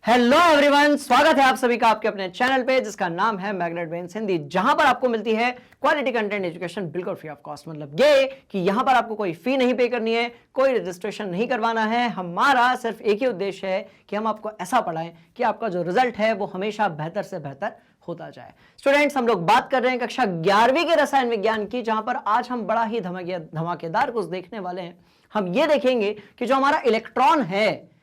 Hello everyone, स्वागत है आप सभी का आपके अपने चैनल पे जिसका नाम है मैग्नेट ब्रेन्स हिंदी, जहां पर आपको मिलती है क्वालिटी कंटेंट एजुकेशन बिल्कुल फ्री ऑफ कॉस्ट। मतलब ये कि यहां पर आपको कोई फी नहीं पे करनी है, कोई रजिस्ट्रेशन नहीं करवाना है। हमारा सिर्फ एक ही उद्देश्य है कि हम आपको ऐसा पढ़ाएं कि आपका जो रिजल्ट है वो हमेशा बेहतर से बेहतर होता जाए। स्टूडेंट्स, हम लोग बात कर रहे हैं कक्षा 11वीं के रसायन विज्ञान की, जहां पर आज हम बड़ा ही धमाकेदार कुछ देखने वाले हैं। हम ये देखेंगे कि जो हमारा इलेक्ट्रॉन है,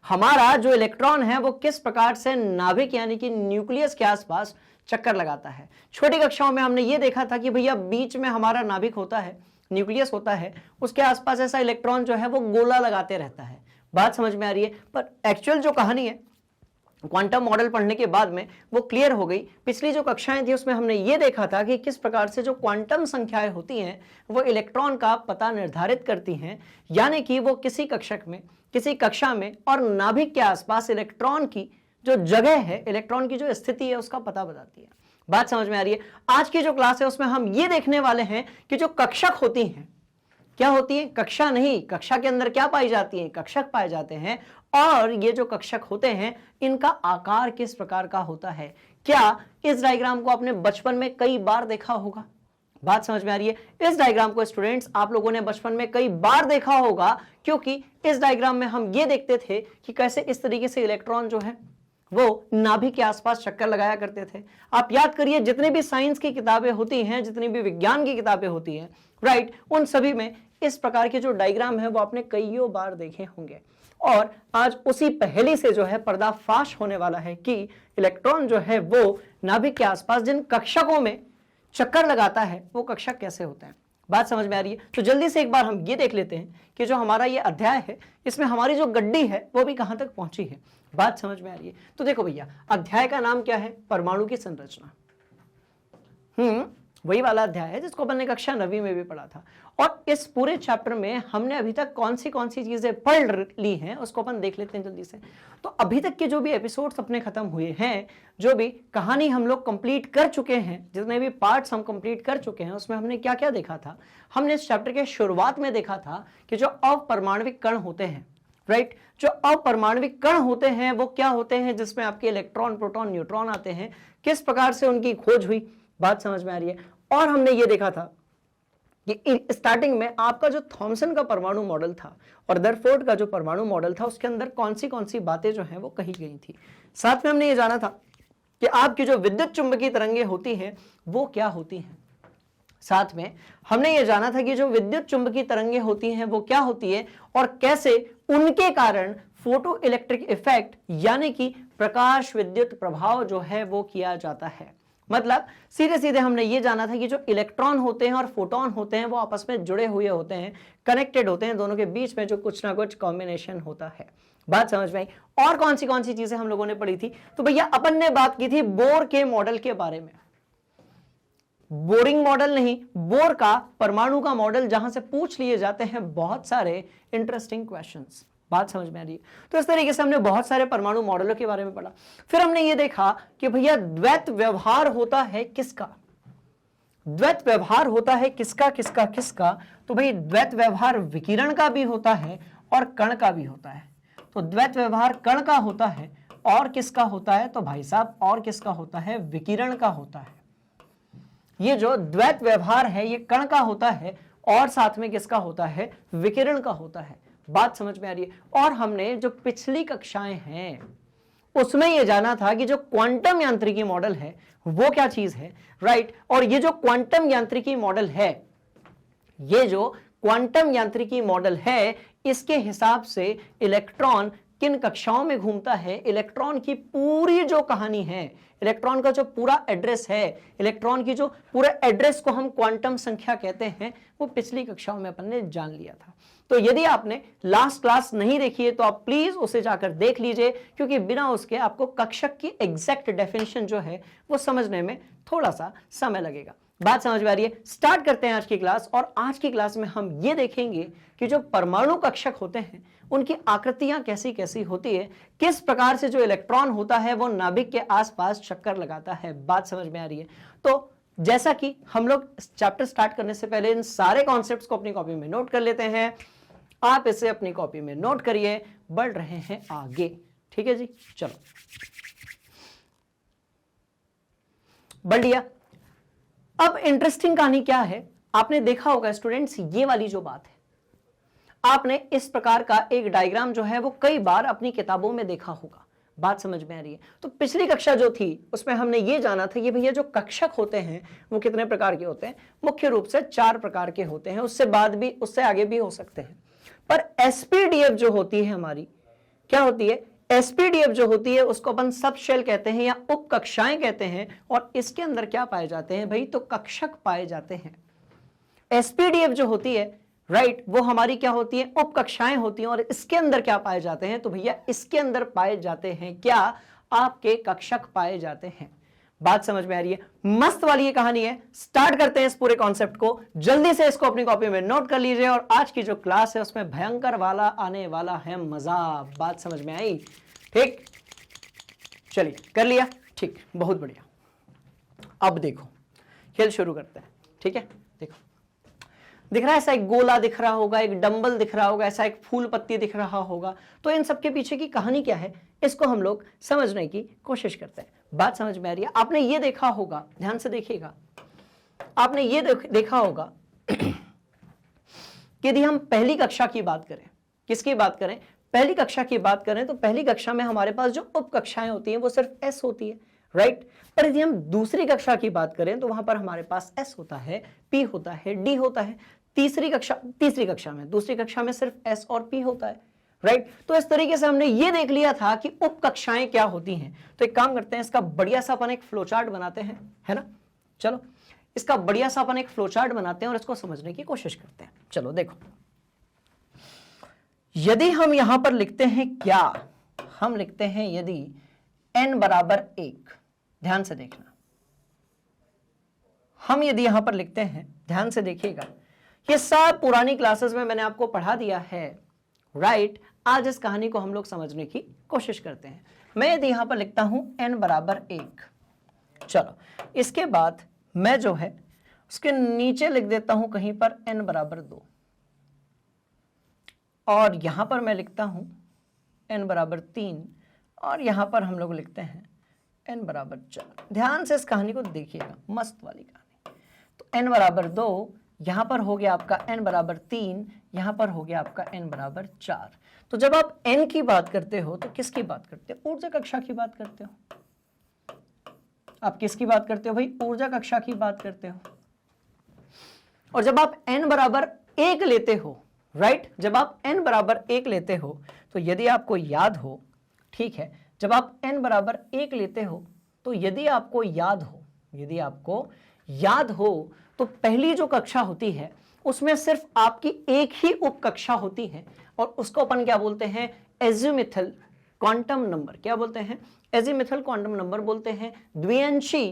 हमारा जो इलेक्ट्रॉन है वो किस प्रकार से नाभिक यानी कि न्यूक्लियस के आसपास चक्कर लगाता है। छोटी कक्षाओं में हमने ये देखा था कि भैया बीच में हमारा नाभिक होता है, न्यूक्लियस होता है, उसके आसपास ऐसा इलेक्ट्रॉन जो है वो गोला लगाते रहता है। बात समझ में आ रही है? पर एक्चुअल जो कहानी है क्वांटम मॉडल पढ़ने के बाद में वो क्लियर हो गई। पिछली जो कक्षाएं थी उसमें हमने ये देखा था कि किस प्रकार से जो क्वांटम संख्याएं होती हैं वो इलेक्ट्रॉन का पता निर्धारित करती हैं, यानी कि वो किसी कक्षा में और नाभिक के आसपास इलेक्ट्रॉन की जो जगह है, इलेक्ट्रॉन की जो स्थिति है उसका पता बताती है। बात समझ में आ रही है? आज की जो क्लास है उसमें हम ये देखने वाले हैं कि जो कक्षक होती हैं, क्या होती है? कक्षा नहीं, कक्षा के अंदर क्या पाई जाती है? कक्षक पाए जाते हैं। और ये जो कक्षक होते हैं इनका आकार किस प्रकार का होता है? क्या इस डायग्राम को आपने बचपन में कई बार देखा होगा? बात समझ में आ रही है? इस डायग्राम को स्टूडेंट्स आप लोगों ने बचपन में कई बार देखा होगा, क्योंकि इस डायग्राम में हम ये देखते थे कि कैसे इस तरीके से इलेक्ट्रॉन जो है वो नाभिक के आसपास चक्कर लगाया करते थे। आप याद करिए, जितनी भी साइंस की किताबें होती हैं, जितनी भी विज्ञान की किताबें होती हैं, राइट, उन सभी में इस प्रकार के जो डायग्राम है वो आपने कईयों बार देखे होंगे। और आज उसी पहेली से जो है पर्दाफाश होने वाला है कि इलेक्ट्रॉन जो है वो नाभिक के आसपास जिन कक्षकों में चक्कर लगाता है वो कक्षक कैसे होते हैं। बात समझ में आ रही है? तो जल्दी से एक बार हम ये देख लेते हैं कि जो हमारा ये अध्याय है इसमें हमारी जो गड्डी है वो भी कहां तक पहुंची है। बात समझ में आ रही है? तो देखो भैया, अध्याय का नाम क्या है? परमाणु की संरचना। वही वाला अध्याय है जिसको अपन ने कक्षा 9वीं में भी पढ़ा था। और इस पूरे चैप्टर में हमने अभी तक कौन सी चीजें पढ़ ली हैं उसको अपन देख लेते हैं जल्दी से। तो अभी तक के जो भी एपिसोड्स अपने खत्म हुए हैं, जो भी कहानी हम लोग कंप्लीट कर चुके हैं, जितने भी पार्ट्स हम कंप्लीट कर चुके हैं, उसमें हमने क्या क्या देखा था? हमने इस चैप्टर के शुरुआत में देखा था कि जो अपरमाणविक कण होते हैं, राइट, जो अपरमाणविक कण होते हैं वो क्या होते हैं, जिसमें आपके इलेक्ट्रॉन, प्रोटॉन, न्यूट्रॉन आते हैं, किस प्रकार से उनकी खोज हुई। बात समझ में आ रही है? और हमने ये देखा था कि स्टार्टिंग में आपका जो थॉमसन का परमाणु मॉडल था और रदरफोर्ड का जो परमाणु मॉडल था उसके अंदर कौन सी बातें जो हैं वो कही गई थी। साथ में हमने ये जाना था कि आपकी जो विद्युत चुंबकीय तरंगें होती हैं वो क्या होती हैं। साथ में हमने ये जाना था कि जो विद्युत चुंबकीय तरंगें होती हैं वो क्या होती है और कैसे उनके कारण फोटो इलेक्ट्रिक इफेक्ट यानी कि प्रकाश विद्युत प्रभाव जो है वो किया जाता है। मतलब सीधे सीधे हमने ये जाना था कि जो इलेक्ट्रॉन होते हैं और फोटोन होते हैं वो आपस में जुड़े हुए होते हैं, कनेक्टेड होते हैं, दोनों के बीच में जो कुछ ना कुछ कॉम्बिनेशन होता है। बात समझ में आई? और कौन सी चीजें हम लोगों ने पढ़ी थी? तो भैया अपन ने बात की थी बोर के मॉडल के बारे में। बोरिंग मॉडल नहीं, बोर का परमाणु का मॉडल, जहां से पूछ लिए जाते हैं बहुत सारे इंटरेस्टिंग क्वेश्चंस। बात समझ में आ रही है? तो इस तरीके से हमने बहुत सारे परमाणु मॉडलों के बारे में पढ़ा। फिर हमने ये देखा कि भैया द्वैत व्यवहार होता है किसका? द्वैत व्यवहार होता है किसका? तो भाई द्वैत व्यवहार विकिरण का भी होता है और कण का भी होता है। तो द्वैत व्यवहार कण का होता है और किसका होता है? तो भाई साहब, और किसका होता है? विकिरण का होता है। ये जो द्वैत व्यवहार है ये कण का होता है और साथ में किसका होता है? विकिरण का होता है। बात समझ में आ रही है? और हमने जो पिछली कक्षाएं हैं उसमें यह जाना था कि जो क्वांटम यांत्रिकी मॉडल है वो क्या चीज है, राइट। और ये जो क्वांटम यांत्रिकी मॉडल है, ये जो क्वांटम यांत्रिकी मॉडल है, इसके हिसाब से इलेक्ट्रॉन किन कक्षाओं में घूमता है, इलेक्ट्रॉन की पूरी जो कहानी है, इलेक्ट्रॉन का जो पूरा एड्रेस है, इलेक्ट्रॉन की जो पूरे एड्रेस को हम क्वांटम संख्या कहते हैं, वो पिछली कक्षाओं में अपन ने जान लिया था। तो यदि आपने लास्ट क्लास नहीं देखी है तो आप प्लीज उसे जाकर देख लीजिए, क्योंकि बिना उसके आपको कक्षक की एग्जैक्ट डेफिनेशन जो है वो समझने में थोड़ा सा समय लगेगा। बात समझ में आ रही है? स्टार्ट करते हैं आज की क्लास। और आज की क्लास में हम ये देखेंगे कि जो परमाणु कक्षक होते हैं उनकी आकृतियां कैसी कैसी होती है, किस प्रकार से जो इलेक्ट्रॉन होता है वो नाभिक के आसपास चक्कर लगाता है। बात समझ में आ रही है? तो जैसा कि हम लोग चैप्टर स्टार्ट करने से पहले इन सारे कॉन्सेप्ट्स को अपनी कॉपी में नोट कर लेते हैं। आप इसे अपनी कॉपी में नोट करिए, बढ़ रहे हैं आगे, ठीक है जी, चलो बढ़िया। अब इंटरेस्टिंग कहानी क्या है, आपने देखा होगा स्टूडेंट्स, ये वाली जो बात है, आपने इस प्रकार का एक डायग्राम जो है वो कई बार अपनी किताबों में देखा होगा। बात समझ में आ रही है? तो पिछली कक्षा जो थी उसमें हमने ये जाना था कि भैया जो कक्षक होते हैं वो कितने प्रकार के होते हैं, मुख्य रूप से 4 प्रकार के होते हैं, उससे बाद भी, उससे आगे भी हो सकते हैं। पर एसपीडीएफ जो होती है हमारी, क्या होती है, एसपीडीएफ जो होती है उसको अपन सब शेल कहते हैं या उप कक्षाएं कहते हैं, और इसके अंदर क्या पाए जाते हैं भाई, तो कक्षक पाए जाते हैं। एसपीडीएफ जो होती है, राइट, वो हमारी क्या होती है, उप कक्षाएं होती हैं, और इसके अंदर क्या पाए जाते हैं, तो भैया इसके अंदर पाए जाते हैं क्या, आपके कक्षक पाए जाते हैं। बात समझ में आ रही है? मस्त वाली ये कहानी है। स्टार्ट करते हैं इस पूरे कॉन्सेप्ट को, जल्दी से इसको अपनी कॉपी में नोट कर लीजिए, और आज की जो क्लास है उसमें भयंकर वाला आने वाला है मजा। बात समझ में आई? ठीक, चलिए कर लिया, ठीक, बहुत बढ़िया। अब देखो, खेल शुरू करते हैं, ठीक है। देखो, दिख रहा है ऐसा एक गोला दिख रहा होगा, एक डंबल दिख रहा होगा, ऐसा एक फूल पत्ती दिख रहा होगा। तो इन सबके पीछे की कहानी क्या है, इसको हम लोग समझने की कोशिश करते हैं। बात समझ में आ रही है? आपने ये देखा होगा, ध्यान से देखिएगा, आपने ये देखा होगा कि यदि हम पहली कक्षा की बात करें, किसकी बात करें, पहली कक्षा की बात करें, तो पहली कक्षा में हमारे पास जो उप कक्षाएं होती हैं वो सिर्फ एस होती है, राइट। पर यदि हम दूसरी कक्षा की बात करें तो वहां पर हमारे पास एस होता है, पी होता है, डी होता है। तीसरी कक्षा में, दूसरी कक्षा में सिर्फ एस और पी होता है, राइट। तो इस तरीके से हमने ये देख लिया था कि उप कक्षाएं क्या होती हैं। तो एक काम करते हैं, इसका बढ़िया सा अपन एक फ्लोचार्ट बनाते हैं, है ना। चलो इसका बढ़िया सा अपन एक फ्लोचार्ट बनाते हैं और इसको समझने की कोशिश करते हैं। चलो देखो, यदि हम यहां पर लिखते हैं क्या, हम लिखते हैं यदि n बराबर 1, ध्यान से देखना, हम यदि यहां पर लिखते हैं, ध्यान से देखिएगा, ये सब पुरानी क्लासेस में मैंने आपको पढ़ा दिया है, राइट। आज इस कहानी को हम लोग समझने की कोशिश करते हैं। मैं यदि यहां पर लिखता हूं n बराबर 1, चलो इसके बाद मैं जो है उसके नीचे लिख देता हूं कहीं पर n बराबर 2, और यहां पर मैं लिखता हूं n बराबर 3, और यहां पर हम लोग लिखते हैं n बराबर 4। ध्यान से इस कहानी को देखिएगा, मस्त वाली कहानी। तो n बराबर 2, यहां पर हो गया आपका n बराबर 3, यहां पर हो गया आपका n बराबर 4। तो जब आप n की बात करते हो तो किसकी बात करते हो, ऊर्जा कक्षा की बात करते हो। आप किसकी बात करते हो भाई, ऊर्जा कक्षा की बात करते हो। और जब आप n बराबर 1 लेते हो, राइट, जब आप n बराबर 1 लेते हो, तो यदि आपको याद हो, ठीक है, जब आप n बराबर 1 लेते हो, तो यदि आपको याद हो तो पहली जो कक्षा होती है उसमें सिर्फ आपकी एक ही उप कक्षा होती है, और उसको अपन क्या बोलते हैं, एजिमुथल क्वांटम नंबर। क्या बोलते हैं, एजिमुथल क्वांटम नंबर बोलते हैं, द्विअंशी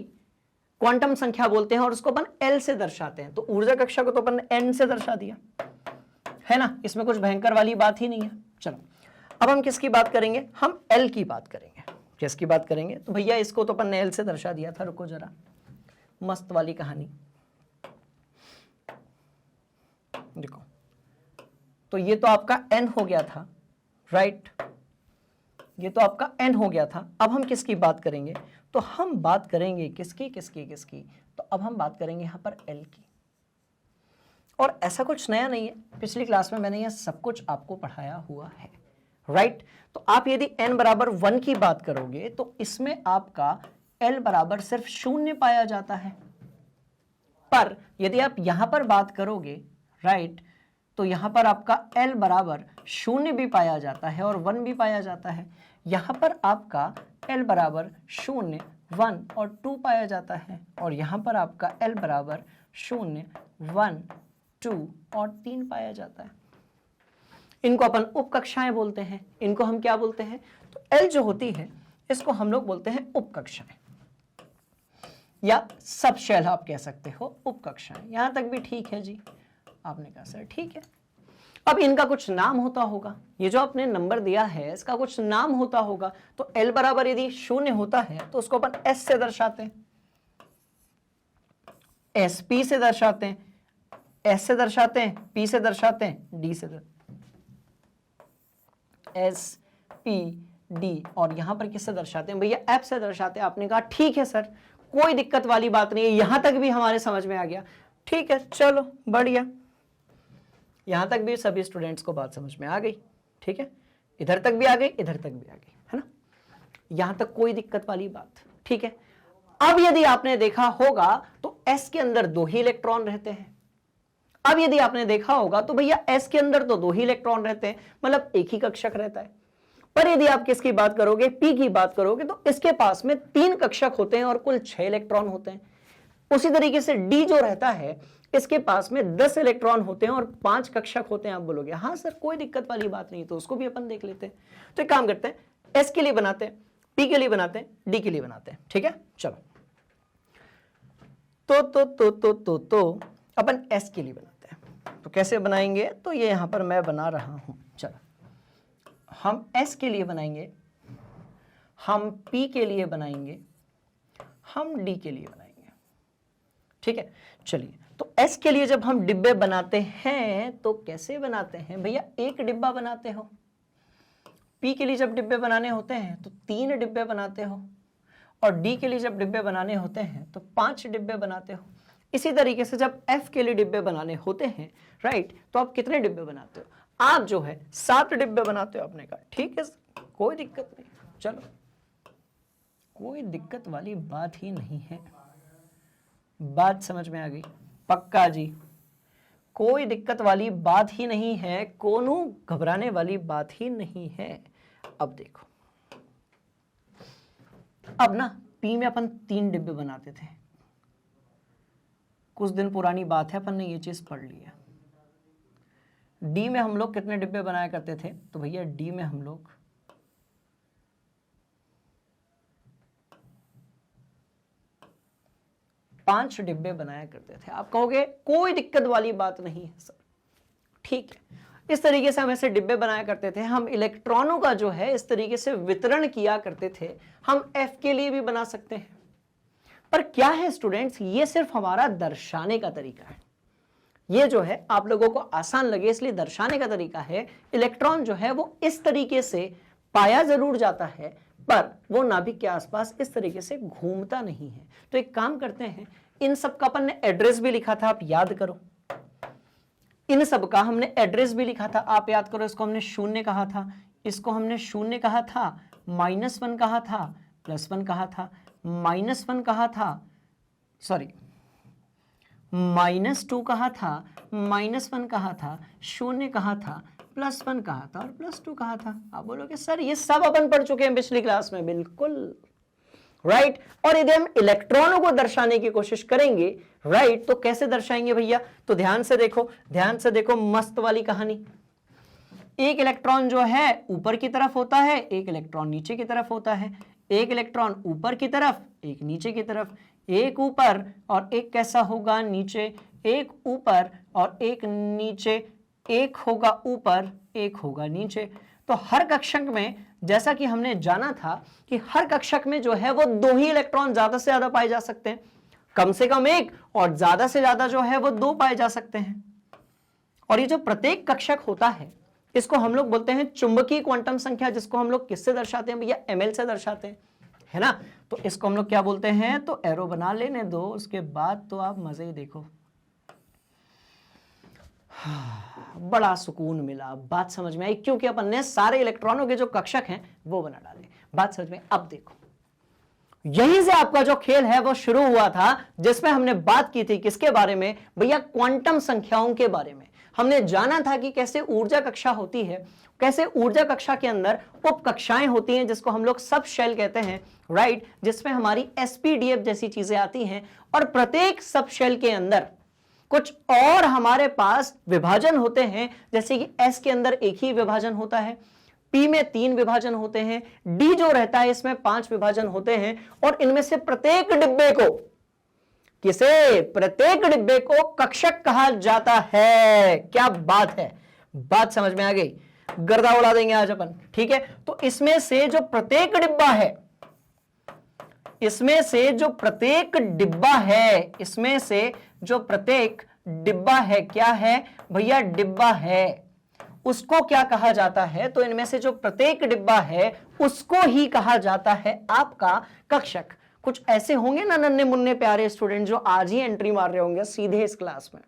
क्वांटम संख्या बोलते हैं, और उसको अपन L से दर्शाते हैं। तो ऊर्जा कक्षा को तो अपन N से दर्शा दिया, है ना, इसमें कुछ भयंकर वाली बात ही नहीं है। चलो अब हम किसकी बात करेंगे, हम L की बात करेंगे। किसकी बात करेंगे, तो भैया इसको तो अपन ने L से दर्शा दिया था, रुको जरा, मस्त वाली कहानी देखो। तो ये तो आपका n हो गया था, राइट, ये तो आपका n हो गया था। अब हम किसकी बात करेंगे, तो हम बात करेंगे किसकी, तो अब हम बात करेंगे यहां पर L की। और ऐसा कुछ नया नहीं है, पिछली क्लास में मैंने यह सब कुछ आपको पढ़ाया हुआ है, राइट। तो आप यदि n बराबर 1 की बात करोगे तो इसमें आपका L बराबर सिर्फ 0 पाया जाता है। पर यदि आप यहां पर बात करोगे, राइट, तो यहां पर आपका L बराबर 0 भी पाया जाता है और 1 भी पाया जाता है। यहां पर आपका L बराबर 0, 1 और 2 पाया जाता है, और यहां पर आपका L बराबर 0, 1, 2 और 3 पाया जाता है। इनको अपन उप कक्षाएं बोलते हैं। इनको हम क्या बोलते हैं, तो L जो होती है इसको हम लोग बोलते हैं उप कक्षाएं, या सब शेल आप कह सकते हो, उप कक्षाएं। यहां तक भी ठीक है जी, आपने कहा सर ठीक है। अब इनका कुछ नाम होता होगा, ये जो आपने नंबर दिया है इसका कुछ नाम होता होगा। तो L बराबर यदि 0 होता है तो उसको अपन S से दर्शाते हैं, S P से दर्शाते हैं, S से दर्शाते हैं, P से दर्शाते हैं, D से S P डी, और यहां पर किससे दर्शाते हैं भैया, एफ से दर्शाते हैं। आपने कहा ठीक है सर, कोई दिक्कत वाली बात नहीं है, यहां तक भी हमारे समझ में आ गया। ठीक है, चलो बढ़िया, यहां तक भी सभी स्टूडेंट्स को बात समझ में आ गई। ठीक है, इधर तक भी आ गई, इधर तक भी आ गई, है ना, यहां तक कोई दिक्कत वाली बात। ठीक है, अब यदि आपने देखा होगा तो एस के अंदर 2 ही इलेक्ट्रॉन रहते हैं। अब यदि आपने देखा होगा तो भैया एस के अंदर तो 2 ही इलेक्ट्रॉन रहते हैं, मतलब एक ही कक्षक रहता है। पर यदि आप किसकी बात करोगे, पी की बात करोगे, तो इसके पास में 3 कक्षक होते हैं और कुल 6 इलेक्ट्रॉन होते हैं। उसी तरीके से डी जो रहता है, इसके पास में 10 इलेक्ट्रॉन होते हैं और 5 कक्षक होते हैं। आप बोलोगे हाँ सर कोई दिक्कत वाली बात नहीं, तो उसको भी अपन देख लेते हैं। तो एक काम करते हैं, एस के लिए बनाते हैं, पी के लिए बनाते हैं, डी के लिए बनाते हैं। ठीक है, चलो तो अपन एस के लिए बनाते हैं। तो कैसे बनाएंगे, तो ये यहां पर मैं बना रहा हूं। चलो हम एस के लिए बनाएंगे, हम पी के लिए बनाएंगे, हम डी के लिए बनाएंगे। ठीक है, चलिए, तो एस के लिए जब हम डिब्बे बनाते हैं तो कैसे बनाते हैं भैया, एक डिब्बा बनाते हो। पी के लिए जब डिब्बे बनाने होते हैं तो 3 डिब्बे बनाते हो, और डी के लिए जब डिब्बे बनाने होते हैं तो 5 डिब्बे बनाते हो। इसी तरीके से जब एफ के लिए डिब्बे बनाने होते हैं, राइट, तो आप कितने डिब्बे बनाते हो, आप जो है 7 डिब्बे बनाते हो। आपने कहा ठीक है, कोई दिक्कत नहीं, चलो कोई दिक्कत वाली बात ही नहीं है। बात समझ में आ गई, पक्का जी, कोई दिक्कत वाली बात ही नहीं है, कोनो घबराने वाली बात ही नहीं है। अब देखो, अब ना पी में अपन 3 डिब्बे बनाते थे, कुछ दिन पुरानी बात है, अपन ने ये चीज पढ़ ली है। डी में हम लोग कितने डिब्बे बनाया करते थे, तो भैया डी में हम लोग 5 डिब्बे बनाया करते थे। आप कहोगे कोई दिक्कत वाली बात नहीं है सर, ठीक है, इस तरीके से हम ऐसे डिब्बे बनाया करते थे। हम इलेक्ट्रॉनों का जो है इस तरीके से वितरण किया करते थे। हम एफ के लिए भी बना सकते हैं, पर क्या है स्टूडेंट्स, ये सिर्फ हमारा दर्शाने का तरीका है। ये जो है आप लोगों को आसान लगे इसलिए दर्शाने का तरीका है। इलेक्ट्रॉन जो है वो इस तरीके से पाया जरूर जाता है, पर वो नाभिक के आसपास इस तरीके से घूमता नहीं है। तो एक काम करते हैं, इन सब का अपन ने एड्रेस भी लिखा था, आप याद करो। इन सब का हमने एड्रेस भी लिखा था, आप याद करो। इसको हमने 0 कहा था, इसको हमने 0 कहा था, -1 कहा था, +1 कहा था, -1 कहा था, सॉरी -2 कहा था, -1 कहा था, 0 कहा था, +1 कहा था और +2 कहा था। आप बोलोगे सर ये सब अपन पढ़ चुके हैं पिछली क्लास में, बिल्कुल राइट। और यदि हम इलेक्ट्रॉनों को दर्शाने की कोशिश करेंगे, राइट, तो कैसे दर्शाएंगे भैया, तो ध्यान से देखो, ध्यान से देखो, मस्त वाली कहानी। एक इलेक्ट्रॉन जो है ऊपर की तरफ होता है, एक इलेक्ट्रॉन नीचे की तरफ होता है। एक इलेक्ट्रॉन ऊपर की तरफ, एक नीचे की तरफ, एक ऊपर और एक कैसा होगा नीचे, एक ऊपर और एक नीचे, एक होगा ऊपर, एक होगा नीचे। तो हर कक्षक में, जैसा कि हमने जाना था कि हर कक्षक में जो है वो 2 ही इलेक्ट्रॉन ज्यादा से ज्यादा पाए जा सकते हैं, कम से कम 1 और ज्यादा से ज्यादा जो है वो 2 पाए जा सकते हैं। और ये जो प्रत्येक कक्षक होता है इसको हम लोग बोलते हैं चुंबकीय क्वांटम संख्या, जिसको हम लोग किससे दर्शाते हैं भैया, ml से दर्शाते हैं, है ना। तो इसको हम लोग क्या बोलते हैं, तो एरो बना लेने दो, उसके बाद तो आप मजे ही देखो। बड़ा सुकून मिला, बात समझ में आई, क्योंकि अपन ने सारे इलेक्ट्रॉनों के जो कक्षक हैं वो बना डाले। बात समझ में। अब देखो, यहीं से आपका जो खेल है वो शुरू हुआ था, जिसमें हमने बात की थी किसके बारे में भैया, क्वांटम संख्याओं के बारे में। हमने जाना था कि कैसे ऊर्जा कक्षा होती है, कैसे ऊर्जा कक्षा के अंदर उप कक्षाएं होती हैं, जिसको हम लोग सब शेल कहते हैं, राइट, जिसमें हमारी एसपीडीएफ जैसी चीजें आती हैं। और प्रत्येक सब शेल के अंदर कुछ और हमारे पास विभाजन होते हैं, जैसे कि एस के अंदर एक ही विभाजन होता है, पी में 3 विभाजन होते हैं, डी जो रहता है इसमें 5 विभाजन होते हैं। और इनमें से प्रत्येक डिब्बे को प्रत्येक डिब्बे को कक्षक कहा जाता है। क्या बात है, बात समझ में आ गई, गर्दा उड़ा देंगे आज अपन, ठीक है। तो इसमें से जो प्रत्येक डिब्बा है, इसमें से जो प्रत्येक डिब्बा है, इसमें से जो प्रत्येक डिब्बा है, क्या है भैया, डिब्बा है, उसको क्या कहा जाता है? तो इनमें से जो प्रत्येक डिब्बा है उसको ही कहा जाता है आपका कक्षक। कुछ ऐसे होंगे ना नन्हे मुन्ने प्यारे स्टूडेंट जो आज ही एंट्री मार रहे होंगे सीधे इस क्लास में,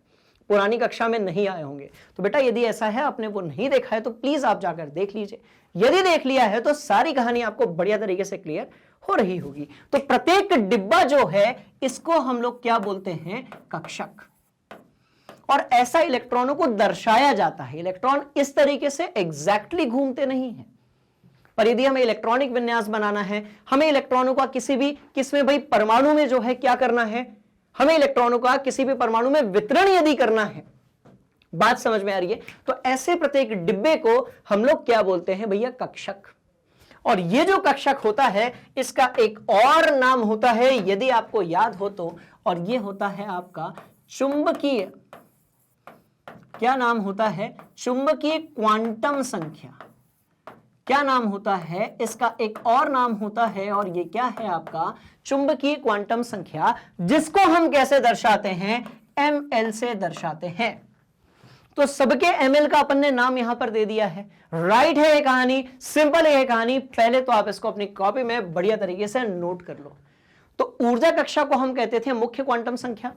पुरानी कक्षा में नहीं आए होंगे। तो बेटा यदि ऐसा है, आपने वो नहीं देखा है तो प्लीज आप जाकर देख लीजिए। यदि देख लिया है तो सारी कहानी आपको बढ़िया तरीके से क्लियर हो रही होगी। तो प्रत्येक डिब्बा जो है इसको हम लोग क्या बोलते हैं? कक्षक। और ऐसा इलेक्ट्रॉनों को दर्शाया जाता है। इलेक्ट्रॉन इस तरीके से एग्जैक्टली घूमते नहीं है, पर यदि हमें इलेक्ट्रॉनिक विन्यास बनाना है, हमें इलेक्ट्रॉनों का किसमें भाई परमाणु में जो है क्या करना है, हमें इलेक्ट्रॉनों का किसी भी परमाणु में वितरण यदि करना है, बात समझ में आ रही है? तो ऐसे प्रत्येक डिब्बे को हम लोग क्या बोलते हैं भैया? कक्षक। और ये जो कक्षक होता है इसका एक और नाम होता है, यदि आपको याद हो तो, और ये होता है आपका चुंबकीय, क्या नाम होता है? चुंबकीय क्वांटम संख्या। क्या नाम होता है इसका? एक और नाम होता है, और ये क्या है आपका? चुंबकीय क्वांटम संख्या, जिसको हम कैसे दर्शाते हैं? ml से दर्शाते हैं। तो सबके ml का अपन ने नाम यहां पर दे दिया है। राइट है ये कहानी, सिंपल है ये कहानी। पहले तो आप इसको अपनी कॉपी में बढ़िया तरीके से नोट कर लो। तो ऊर्जा कक्षा को हम कहते थे मुख्य क्वांटम संख्या,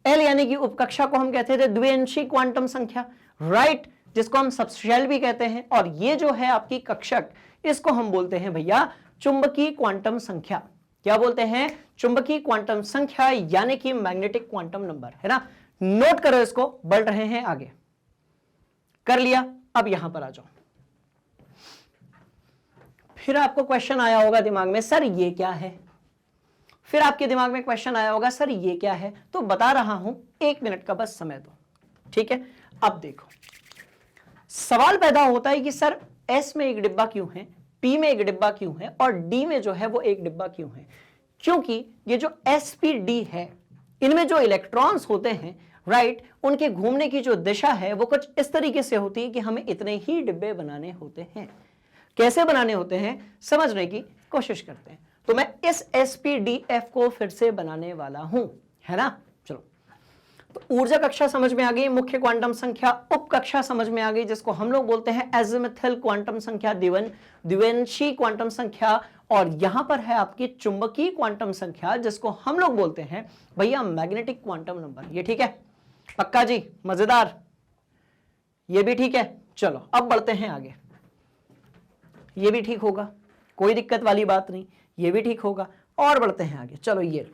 एल यानी कि उपकक्षा को हम कहते थे द्विअंशी क्वांटम संख्या, राइट, जिसको हम सबशेल भी कहते हैं। और ये जो है आपकी कक्षक, इसको हम बोलते हैं भैया चुंबकीय क्वांटम संख्या। क्या बोलते हैं? चुंबकीय क्वांटम संख्या, यानी कि मैग्नेटिक क्वांटम नंबर, है ना? नोट करो इसको, बढ़ रहे हैं आगे। कर लिया? अब यहां पर आ जाओ। फिर आपको क्वेश्चन आया होगा दिमाग में, सर ये क्या है? फिर आपके दिमाग में क्वेश्चन आया होगा, सर ये क्या है? तो बता रहा हूं, 1 मिनट का बस समय दो, ठीक है? अब देखो, सवाल पैदा होता है कि सर एस में एक डिब्बा क्यों है, पी में एक डिब्बा क्यों है, और डी में जो है वो एक डिब्बा क्यों है? क्योंकि ये जो sp-d है, इनमें जो इलेक्ट्रॉन्स होते हैं, राइट, उनके घूमने की जो दिशा है वो कुछ इस तरीके से होती है कि हमें इतने ही डिब्बे बनाने होते हैं। कैसे बनाने होते हैं समझने की कोशिश करते हैं। तो मैं इस sp-df को फिर से बनाने वाला हूं, है ना? चलो, तो ऊर्जा कक्षा समझ में आ गई, मुख्य क्वांटम संख्या, उप कक्षा समझ में आ गई, जिसको हम लोग बोलते हैं एजिमुथल क्वांटम संख्या, द्विअंशी क्वांटम संख्या, और यहां पर है आपकी चुंबकीय क्वांटम संख्या, जिसको हम लोग बोलते हैं भैया मैग्नेटिक क्वांटम नंबर। ये ठीक है? पक्का जी? मजेदार? ये भी ठीक है? चलो अब बढ़ते हैं आगे। ये भी ठीक होगा, कोई दिक्कत वाली बात नहीं, ये भी ठीक होगा। और बढ़ते हैं आगे। चलो, ये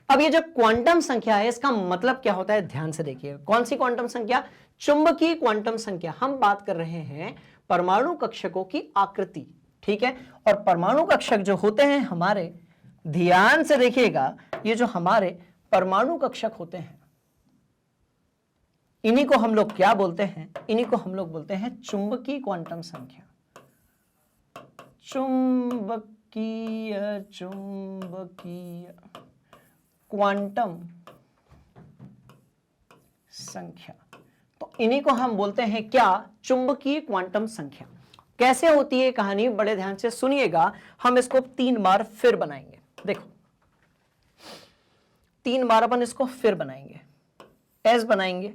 अब ये जो क्वांटम संख्या है इसका मतलब क्या होता है, ध्यान से देखिए। कौन सी क्वांटम संख्या? चुंबकीय क्वांटम संख्या। हम बात कर रहे हैं परमाणु कक्षकों की आकृति, ठीक है? और परमाणु कक्षक जो होते हैं हमारे, ध्यान से देखिएगा, ये जो हमारे परमाणु कक्षक होते हैं, इन्हीं को हम लोग क्या बोलते हैं? इन्हीं को हम लोग बोलते हैं चुंबकीय क्वांटम संख्या। चुंबकीय क्वांटम संख्या, तो इन्हीं को हम बोलते हैं क्या? चुंबकीय क्वांटम संख्या। कैसे होती है कहानी, बड़े ध्यान से सुनिएगा। हम इसको 3 बार फिर बनाएंगे। देखो, 3 बार अपन इसको फिर बनाएंगे। एस बनाएंगे,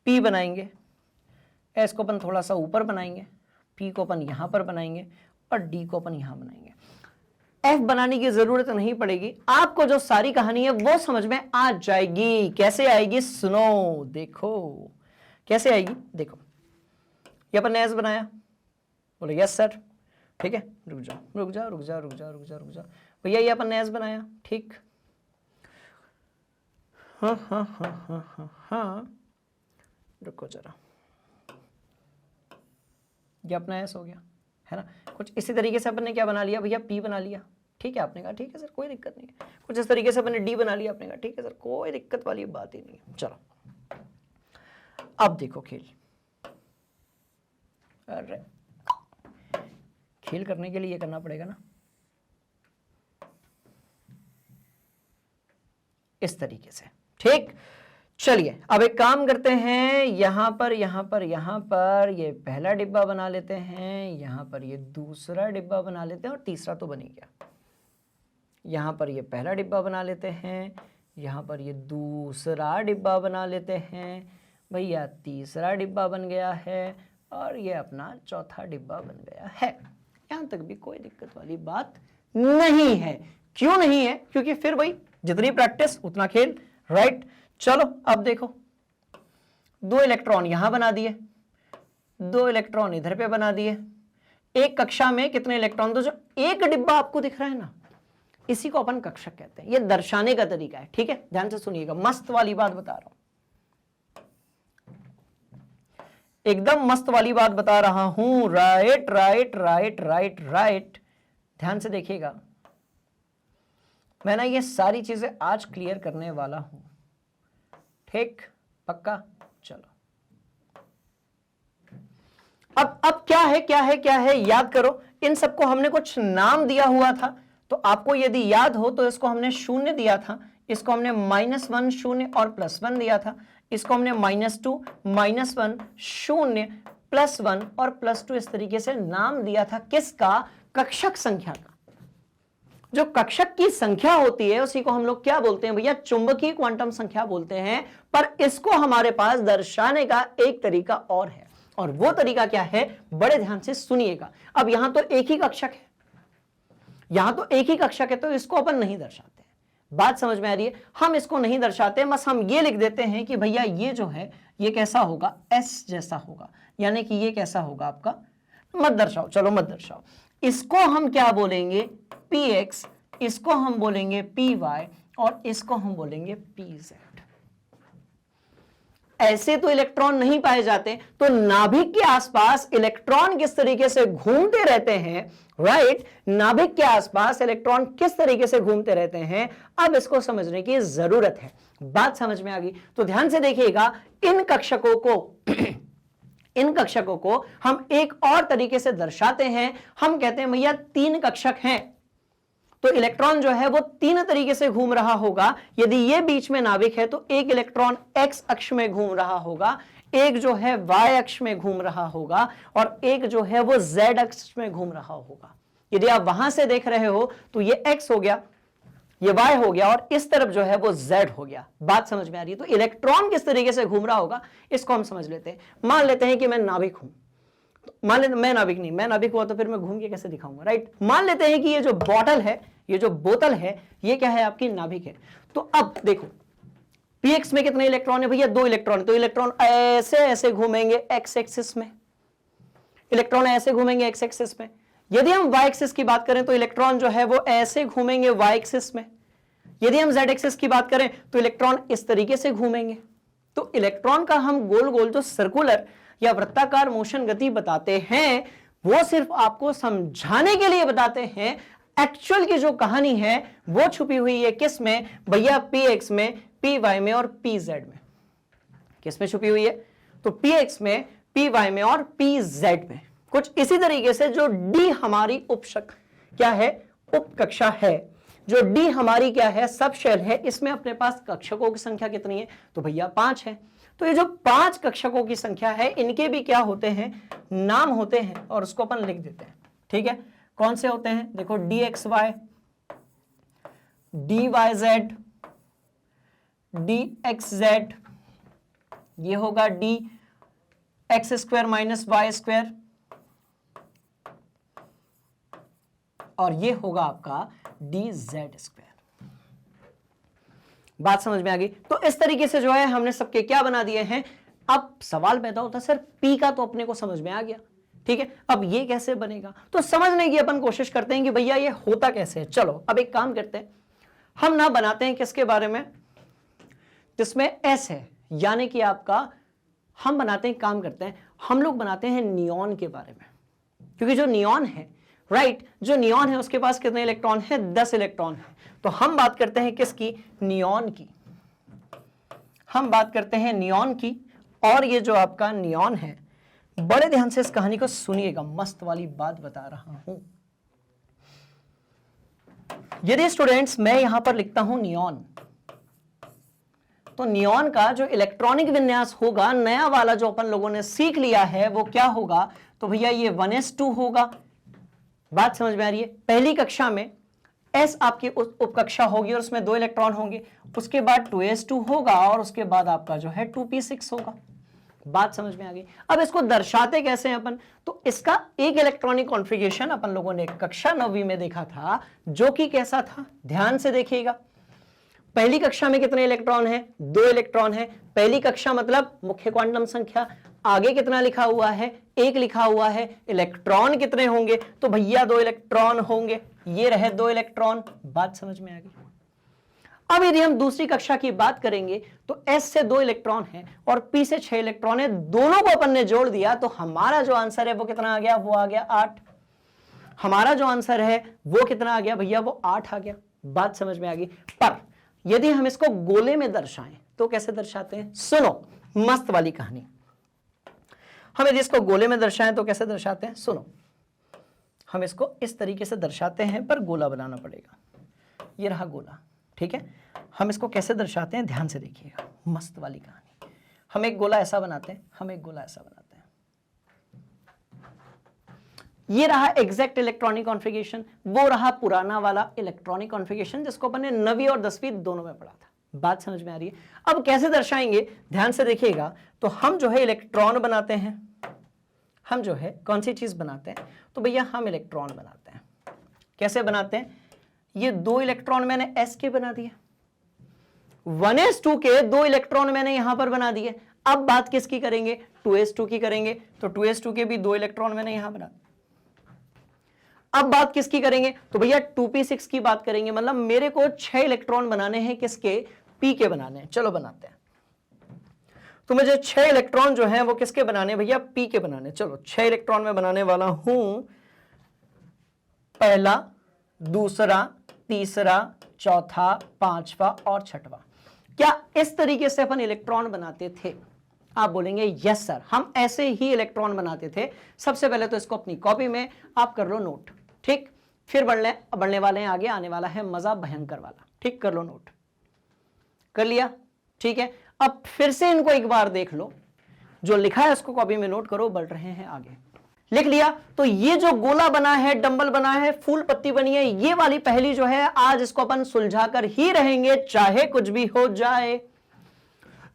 पी बनाएंगे, एस को अपन थोड़ा सा ऊपर बनाएंगे, पी को अपन यहां पर बनाएंगे, और डी को अपन यहां बनाएंगे। एफ बनाने की जरूरत नहीं पड़ेगी, आपको जो सारी कहानी है वो समझ में आ जाएगी। कैसे आएगी सुनो, देखो कैसे आएगी। देखो, ये अपन ने एस बनाया, बोलो यस सर, ठीक है? रुक जाओ रुक जाओ रुक जाओ रुक जाओ रुक जाओ रुक जाओ भैया, ये अपन ने एस बनाया, ठीक? हाँ हाँ हाँ हाँ हाँ हाँ, रुको जरा, ये अपना एस हो गया, है ना? कुछ इसी तरीके से अपन ने क्या बना लिया भैया? पी बना लिया, ठीक है? आपने कहा ठीक है सर, कोई दिक्कत नहीं है। कुछ इस तरीके से अपन ने डी बना लिया, आपने कहा ठीक है सर, कोई दिक्कत वाली बात ही नहीं है। चलो अब देखो खेल। अरे खेल करने के लिए ये करना पड़ेगा ना, इस तरीके से, ठीक? चलिए अब एक काम करते हैं, यहां पर ये पहला डिब्बा बना लेते हैं, यहां पर ये दूसरा डिब्बा बना लेते हैं, और तीसरा तो बन ही गया। यहां पर ये पहला डिब्बा बना लेते हैं, यहां पर ये दूसरा डिब्बा बना लेते हैं, भैया तीसरा डिब्बा बन गया है और ये अपना चौथा डिब्बा बन गया है। यहां तक भी कोई दिक्कत वाली बात नहीं है। क्यों नहीं है? क्योंकि फिर भाई जितनी प्रैक्टिस उतना खेल, राइट। चलो अब देखो, 2 इलेक्ट्रॉन यहां बना दिए, 2 इलेक्ट्रॉन इधर पे बना दिए। एक कक्षा में कितने इलेक्ट्रॉन? तो जो एक डिब्बा आपको दिख रहा है ना, इसी को अपन कक्षक कहते हैं। ये दर्शाने का तरीका है, ठीक है, ध्यान से सुनिएगा, मस्त वाली बात बता रहा हूं, एकदम मस्त वाली बात बता रहा हूं। Right right right right right, ध्यान से देखिएगा। मैं ना ये सारी चीजें आज क्लियर करने वाला हूं, ठीक, पक्का। चलो अब क्या है याद करो। इन सबको हमने कुछ नाम दिया हुआ था, तो आपको यदि याद हो तो इसको हमने 0 दिया था, इसको हमने -1 0 और +1 दिया था, इसको हमने -2 -1 0 +1 और +2 इस तरीके से नाम दिया था। किसका? कक्षक संख्या का। जो कक्षक की संख्या होती है उसी को हम लोग क्या बोलते हैं भैया? चुंबकीय क्वांटम संख्या बोलते हैं। पर इसको हमारे पास दर्शाने का एक तरीका और है, और वो तरीका क्या है? बड़े ध्यान से सुनिएगा। अब यहां तो एक ही कक्षक है, यहां तो एक ही कक्षक है, तो इसको अपन नहीं दर्शाते। बात समझ में आ रही है? हम इसको नहीं दर्शाते, बस हम ये लिख देते हैं कि भैया ये जो है ये कैसा होगा? S जैसा होगा, यानी कि ये कैसा होगा आपका? मत दर्शाओ, चलो मत दर्शाओ। इसको हम क्या बोलेंगे? Px, इसको हम बोलेंगे Py और इसको हम बोलेंगे Pz। ऐसे तो इलेक्ट्रॉन नहीं पाए जाते, तो नाभिक के आसपास इलेक्ट्रॉन किस तरीके से घूमते रहते हैं, राइट? नाभिक के आसपास इलेक्ट्रॉन किस तरीके से घूमते रहते हैं, अब इसको समझने की जरूरत है। बात समझ में आ गई? तो ध्यान से देखिएगा, इन कक्षकों को हम एक और तरीके से दर्शाते हैं। हम कहते हैं भैया 3 कक्षक हैं, तो इलेक्ट्रॉन जो है वो 3 तरीके से घूम रहा होगा। यदि ये बीच में नाभिक है तो एक इलेक्ट्रॉन x अक्ष में घूम रहा होगा, एक जो है y अक्ष में घूम रहा होगा, और एक जो है वो z अक्ष में घूम रहा होगा। यदि आप वहां से देख रहे हो तो ये x हो गया, ये y हो गया, और इस तरफ जो है वो z हो गया। बात समझ में आ रही है? तो इलेक्ट्रॉन किस तरीके से घूम रहा होगा इसको हम समझ लेते हैं। मान लेते हैं कि मैं नाभिक हूं, मान लेते मैं नाभिक नहीं, मैं नाभिक हुआ तो फिर मैं घूम के कैसे दिखाऊंगा, राइट? मान लेते हैं कि ये जो बॉटल है, ये जो बोतल है, ये क्या है? आपकी नाभिक है। तो अब देखो Px में कितने इलेक्ट्रॉन है भैया? 2 इलेक्ट्रॉन। तो इलेक्ट्रॉन ऐसे ऐसे घूमेंगे x एक्सिस में, इलेक्ट्रॉन ऐसे घूमेंगे x एक्सिस में। यदि हम y एक्सिस की बात करें तो इलेक्ट्रॉन जो है वो ऐसे घूमेंगे y एक्सिस में। यदि हम z एक्सिस की बात करें तो इलेक्ट्रॉन इस तरीके से घूमेंगे। तो इलेक्ट्रॉन का हम गोल गोल जो सर्कुलर या वृत्ताकार मोशन गति बताते हैं, वो सिर्फ आपको समझाने के लिए बताते हैं। एक्चुअल की जो कहानी है वो छुपी हुई है किस में भैया? Px में, Py में और Pz में। किस में छुपी हुई है? तो Px में, Py में और Pz में। कुछ इसी तरीके से जो D हमारी क्या है? उपकक्षा है। जो D हमारी क्या है? सब शेल है। इसमें अपने पास कक्षकों की संख्या कितनी है? तो भैया 5 है। तो ये जो 5 कक्षकों की संख्या है, इनके भी क्या होते हैं? नाम होते हैं, और उसको अपन लिख देते हैं, ठीक है? कौन से होते हैं? देखो dxy, dyz, dxz, ये होगा dx² - y², और ये होगा आपका dz²। बात समझ में आ गई? तो इस तरीके से जो है हमने सबके क्या बना दिए हैं। अब सवाल पैदा होता है, सर P का तो अपने को समझ में आ गया, ठीक है, अब ये कैसे बनेगा? तो समझने की अपन कोशिश करते हैं कि भैया ये होता कैसे है। चलो अब एक काम करते हैं, हम ना बनाते हैं किसके बारे में? जिसमें S है, यानी कि आपका हम बनाते हैं, काम करते हैं, हम लोग बनाते हैं नियॉन के बारे में। क्योंकि जो नियॉन है, राइट, जो नियॉन है उसके पास कितने इलेक्ट्रॉन है? 10 इलेक्ट्रॉन है। तो हम बात करते हैं किसकी? नियॉन की। हम बात करते हैं नियॉन की। और ये जो आपका नियॉन है, बड़े ध्यान से इस कहानी को सुनिएगा, मस्त वाली बात बता रहा हूं। यदि स्टूडेंट्स मैं यहां पर लिखता हूं नियॉन, तो नियॉन का जो इलेक्ट्रॉनिक विन्यास होगा, नया वाला जो अपन लोगों ने सीख लिया है, वो क्या होगा? तो भैया ये 1s2 होगा। बात समझ में आ रही है? पहली कक्षा में S आपकी उपकक्षा होगी और उसमें 2 इलेक्ट्रॉन होंगे, उसके बाद 2s2 होगा, और उसके बाद आपका जो है 2p6 होगा। बात समझ में आ गई। अब इसको दर्शाते कैसे हैं अपन, तो इसका एक इलेक्ट्रॉनिक कॉन्फ़िगरेशन अपन लोगों ने कक्षा 9वीं में देखा था, जो कि कैसा था, ध्यान से देखिएगा। पहली कक्षा में कितने इलेक्ट्रॉन हैं, 2 इलेक्ट्रॉन हैं। पहली कक्षा मतलब मुख्य क्वांटम संख्या, आगे कितना लिखा हुआ है, 1 लिखा हुआ है। इलेक्ट्रॉन कितने होंगे, तो भैया 2 इलेक्ट्रॉन होंगे, ये रहे 2 इलेक्ट्रॉन। बात समझ में आ गई। अब यदि हम दूसरी कक्षा की बात करेंगे तो S से 2 इलेक्ट्रॉन है और P से 6 इलेक्ट्रॉन है, दोनों को अपन ने जोड़ दिया तो हमारा जो आंसर है वो कितना आ गया, वो आ गया 8। हमारा जो आंसर है वो कितना आ गया भैया, वो 8 आ गया। बात समझ में आ गई। पर यदि हम इसको गोले में दर्शाएं तो कैसे दर्शाते हैं, सुनो मस्त वाली कहानी। हम यदि इसको गोले में दर्शाएं तो कैसे दर्शाते हैं, सुनो। हम इसको इस तरीके से दर्शाते हैं, पर गोला बनाना पड़ेगा। ये रहा गोला, ठीक है। हम इसको कैसे दर्शाते हैं, ध्यान से देखिएगा, मस्त वाली कहानी। हम एक गोला ऐसा बनाते हैं, हम एक गोला ऐसा बनाते हैं। ये रहा एग्जैक्ट इलेक्ट्रॉनिक कॉन्फ़िगरेशन, वो रहा पुराना वाला इलेक्ट्रॉनिक कॉन्फ़िगरेशन जिसको अपन ने 9वीं और 10वीं दोनों में पढ़ा था। बात समझ में आ रही है। अब कैसे दर्शाएंगे, ध्यान से देखिएगा। तो हम जो है इलेक्ट्रॉन बनाते हैं, हम जो है कौन सी चीज बनाते हैं, तो भैया हम इलेक्ट्रॉन बनाते हैं। कैसे बनाते हैं, ये 2 इलेक्ट्रॉन मैंने s के बना दिए, 1s2 के 2 इलेक्ट्रॉन मैंने यहां पर बना दिए। अब बात किसकी करेंगे, 2s2 की करेंगे, तो 2s2 के भी 2 इलेक्ट्रॉन मैंने यहां बना दिए। अब बात किसकी करेंगे, तो भैया 2p6 की बात करेंगे। मतलब मेरे को 6 इलेक्ट्रॉन बनाने हैं, किसके, p के बनाने हैं। चलो बनाते हैं। तो मुझे 6 इलेक्ट्रॉन जो हैं वो किसके बनाने, भैया p के बनाने। चलो 6 इलेक्ट्रॉन में बनाने वाला हूं, पहला, दूसरा, तीसरा, चौथा, पांचवा और छठवां। क्या इस तरीके से अपन इलेक्ट्रॉन बनाते थे, आप बोलेंगे यस सर, हम ऐसे ही इलेक्ट्रॉन बनाते थे। सबसे पहले तो इसको अपनी कॉपी में आप कर लो नोट, ठीक। फिर बढ़ने वाले हैं, आगे आने वाला है मजा भयंकर वाला, ठीक। कर लो नोट, कर लिया, ठीक है। अब फिर से इनको एक बार देख लो, जो लिखा है उसको कॉपी में नोट करो। बढ़ रहे हैं आगे, लिख लिया। तो ये जो गोला बना है, डंबल बना है, फूल पत्ती बनी है, ये वाली पहली जो है, आज इसको अपन सुलझा कर ही रहेंगे, चाहे कुछ भी हो जाए।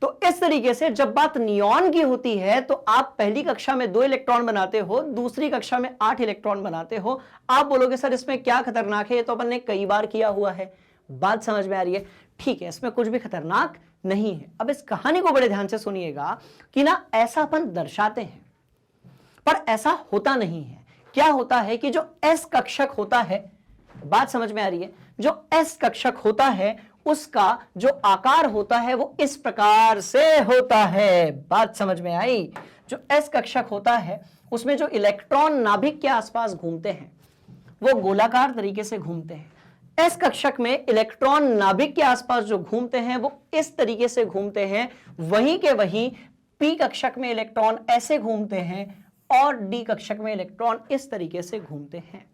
तो इस तरीके से जब बात नियॉन की होती है तो आप पहली कक्षा में 2 इलेक्ट्रॉन बनाते हो, दूसरी कक्षा में 8 इलेक्ट्रॉन बनाते हो। आप बोलोगे सर इसमें क्या खतरनाक है, ये तो अपन ने कई बार किया हुआ है। बात समझ में आ रही है, ठीक है, इसमें कुछ भी खतरनाक नहीं है। अब इस कहानी को बड़े ध्यान से सुनिएगा कि ना ऐसा अपन दर्शाते हैं, पर ऐसा होता नहीं है। क्या होता है कि जो S कक्षक होता है, बात समझ में आ रही है, जो S कक्षक होता है उसका जो आकार होता है वो इस प्रकार से होता है। बात समझ में आई। जो S कक्षक होता है उसमें जो इलेक्ट्रॉन नाभिक के आसपास घूमते हैं वो गोलाकार तरीके से घूमते हैं। S कक्षक में इलेक्ट्रॉन नाभिक के आसपास जो घूमते हैं वो इस तरीके से घूमते हैं। वहीं के वहीं P कक्षक में इलेक्ट्रॉन ऐसे घूमते हैं और D कक्षक में इलेक्ट्रॉन इस तरीके से घूमते हैं।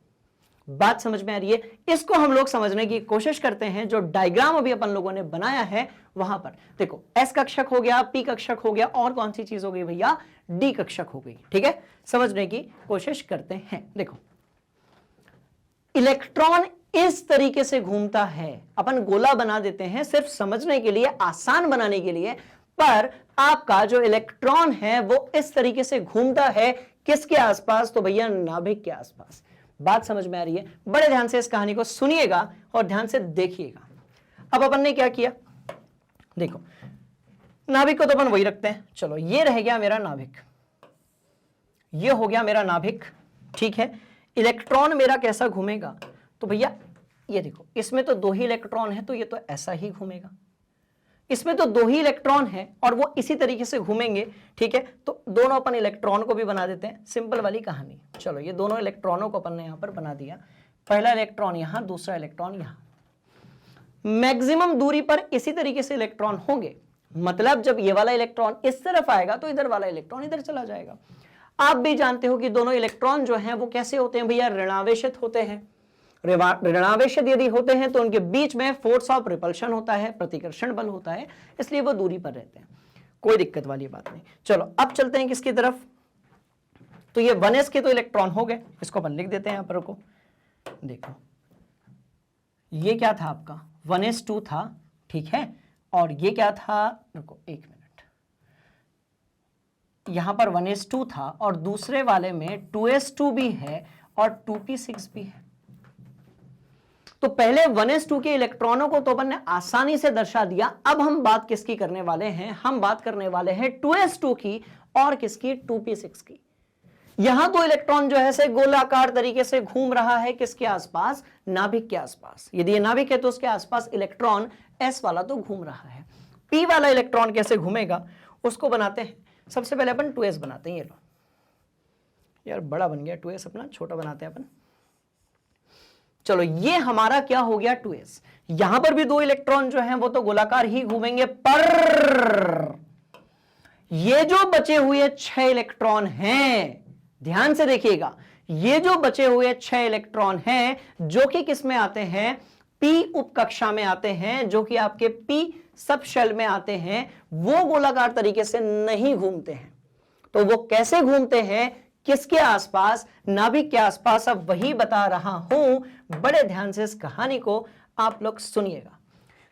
बात समझ में आ रही है। इसको हम लोग समझने की कोशिश करते हैं। जो डायग्राम अभी अपन लोगों ने बनाया है वहां पर देखो, S कक्षक हो गया, P कक्षक हो गया, और कौन सी चीज हो गई भैया, D कक्षक हो गई। ठीक है, समझने की कोशिश करते हैं। देखो, इलेक्ट्रॉन इस तरीके से घूमता है। अपन गोला बना देते हैं सिर्फ समझने के लिए, आसान बनाने के लिए, पर आपका जो इलेक्ट्रॉन है वो इस तरीके से घूमता है किसके आसपास, तो भैया नाभिक के आसपास। बात समझ में आ रही है। बड़े ध्यान से इस कहानी को सुनिएगा और ध्यान से देखिएगा। अब अपन ने क्या किया, देखो, नाभिक को तो अपन वही रखते हैं। चलो, ये रह गया मेरा नाभिक, ये हो गया मेरा नाभिक। ठीक है, इलेक्ट्रॉन मेरा कैसा घूमेगा, तो भैया ये देखो, इसमें तो 2 ही इलेक्ट्रॉन है तो ये तो ऐसा ही घूमेगा। इसमें तो 2 ही इलेक्ट्रॉन है और वो इसी तरीके से घूमेंगे। ठीक है, तो दोनों अपन इलेक्ट्रॉन को भी बना देते हैं। सिंपल वाली कहानी। चलो, ये दोनों इलेक्ट्रॉनों को अपन ने यहां पर बना दिया। पहला इलेक्ट्रॉन यहां, दूसरा इलेक्ट्रॉन यहां। मैक्सिमम दूरी पर इसी तरीके से इलेक्ट्रॉन होंगे। मतलब जब ये वाला इलेक्ट्रॉन इस तरफ आएगा तो इधर वाला इलेक्ट्रॉन इधर चला जाएगा। आप भी जानते हो कि दोनों इलेक्ट्रॉन जो हैं वो कैसे होते हैं भैया, ऋणावेशित होते हैं। ऋणावेशित यदि होते हैं तो उनके बीच में फोर्स ऑफ रिपल्शन होता है, प्रतिकर्षण बल होता है, इसलिए वो दूरी पर रहते हैं। कोई दिक्कत वाली बात नहीं। चलो, अब चलते हैं किसकी तरफ, तो ये 1s के तो इलेक्ट्रॉन हो गए, इसको अपन लिख देते हैं यहां पर को। देखो, ये क्या था आपका, 1s2 था। ठीक है, और ये क्या था, रुको 1 मिनट, यहां पर 1s2 था और दूसरे वाले में 2s2 भी है और 2p6 भी है। तो पहले 1s2 के इलेक्ट्रॉनों को तो अपन ने आसानी से दर्शा दिया। अब हम बात किसकी करने वाले हैं? हम बात करने वाले हैं 2s2 की और किसकी? 2p6 की। यहां तो इलेक्ट्रॉन जो है से गोलाकार तरीके से घूम रहा है किसके आसपास? नाभिक के आसपास। यदि ये नाभिक है तो उसके आसपास इलेक्ट्रॉन s वाला तो घूम रहा है। p वाला इलेक्ट्रॉन कैसे घूमेगा उसको बनाते हैं। सबसे पहले अपन 2s बनाते हैं। ये लो यार, बड़ा बन गया 2s अपना, छोटा बनाते हैं अपन। चलो, ये हमारा क्या हो गया? 2s। यहां पर भी दो इलेक्ट्रॉन जो हैं वो तो गोलाकार ही घूमेंगे, पर ये जो बचे हुए 6 इलेक्ट्रॉन हैं, ध्यान से देखिएगा, ये जो बचे हुए 6 इलेक्ट्रॉन हैं जो कि किस में आते हैं? p उपकक्षा में आते हैं, जो कि आपके p सब शेल में आते हैं, वो गोलाकार तरीके से नहीं घूमते हैं। तो वो कैसे घूमते हैं? किसके आसपास? नाभिक के आसपास। अब वही बता रहा हूं, बड़े ध्यान से इस कहानी को आप लोग सुनिएगा।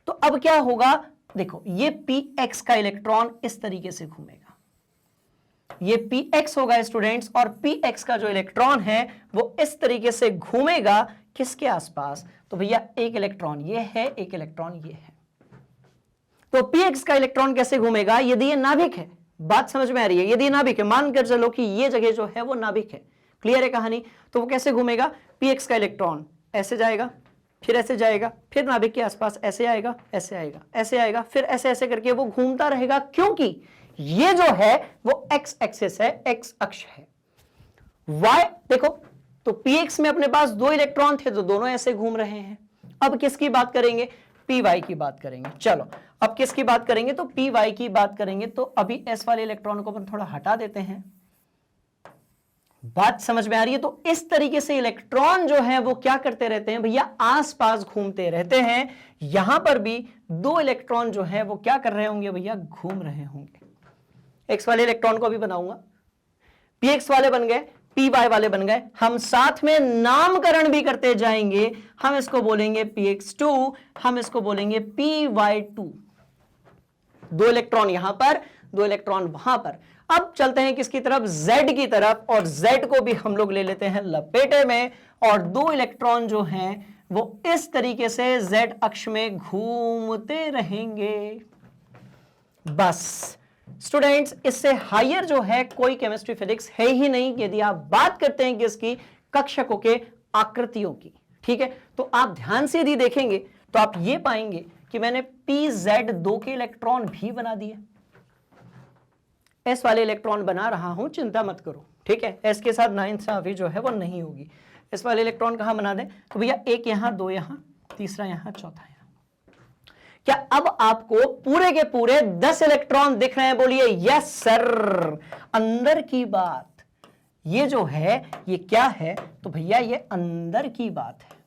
तो अब क्या होगा? देखो, ये px का इलेक्ट्रॉन इस तरीके से घूमेगा, ये px होगा स्टूडेंट्स, और px का जो इलेक्ट्रॉन है वो इस तरीके से घूमेगा किसके आसपास? तो भैया एक इलेक्ट्रॉन ये है, एक इलेक्ट्रॉन ये है। तो px का इलेक्ट्रॉन कैसे घूमेगा? यदि ये नाभिक है, बात समझ में आ रही है? यदि नाभिक है, मानकर चलो कि ये जगह जो है वो नाभिक है, क्लियर है कहानी? तो वो कैसे घूमेगा? px का इलेक्ट्रॉन ऐसे जाएगा, फिर ऐसे जाएगा, फिर नाभिक के आसपास ऐसे आएगा, ऐसे आएगा, ऐसे आएगा, फिर ऐसे ऐसे करके वो घूमता रहेगा, क्योंकि ये जो है वो x एक्सिस है, x अक्ष है। y देखो, तो px में अपने पास 2 इलेक्ट्रॉन थे तो दोनों ऐसे घूम रहे हैं। अब किसकी बात करेंगे? py की बात करेंगे। चलो, अब किसकी बात करेंगे? तो py की बात करेंगे। तो अभी s वाले इलेक्ट्रॉन को अपन थोड़ा हटा देते हैं। बात समझ में आ रही है? तो इस तरीके से इलेक्ट्रॉन जो है वो क्या करते रहते हैं भैया? आसपास घूमते रहते हैं। यहां पर भी 2 इलेक्ट्रॉन जो है वो क्या कर रहे होंगे भैया? घूम रहे होंगे। x वाले इलेक्ट्रॉन को भी बनाऊंगा, px वाले बन गए, py वाले बन गए। हम साथ में नामकरण भी करते जाएंगे। हम इसको बोलेंगे px2, हम इसको बोलेंगे py2। 2 इलेक्ट्रॉन यहां पर, 2 इलेक्ट्रॉन वहां पर। अब चलते हैं किसकी तरफ? z की तरफ, और z को भी हम लोग ले लेते हैं लपेटे में, और 2 इलेक्ट्रॉन जो हैं वो इस तरीके से z अक्ष में घूमते रहेंगे। बस स्टूडेंट्स, इससे हायर जो है कोई केमिस्ट्री फिजिक्स है ही नहीं, यदि आप बात करते हैं कि इसकी कक्षकों के आकृतियों की। ठीक है, तो आप ध्यान से यदि देखेंगे तो आप ये पाएंगे कि मैंने pz2 के इलेक्ट्रॉन भी बना दिए। s वाले इलेक्ट्रॉन बना रहा हूं, चिंता मत करो। ठीक है, s के साथ नाइंसाफी जो है वो नहीं होगी। s वाले इलेक्ट्रॉन कहां बना दें? तो भैया 1 यहां, 2 यहां, तीसरा यहां, चौथा यहां। क्या अब आपको पूरे के पूरे 10 इलेक्ट्रॉन दिख रहे हैं? बोलिए यस सर। अंदर की बात ये जो है ये क्या है? तो भैया ये अंदर की बात है,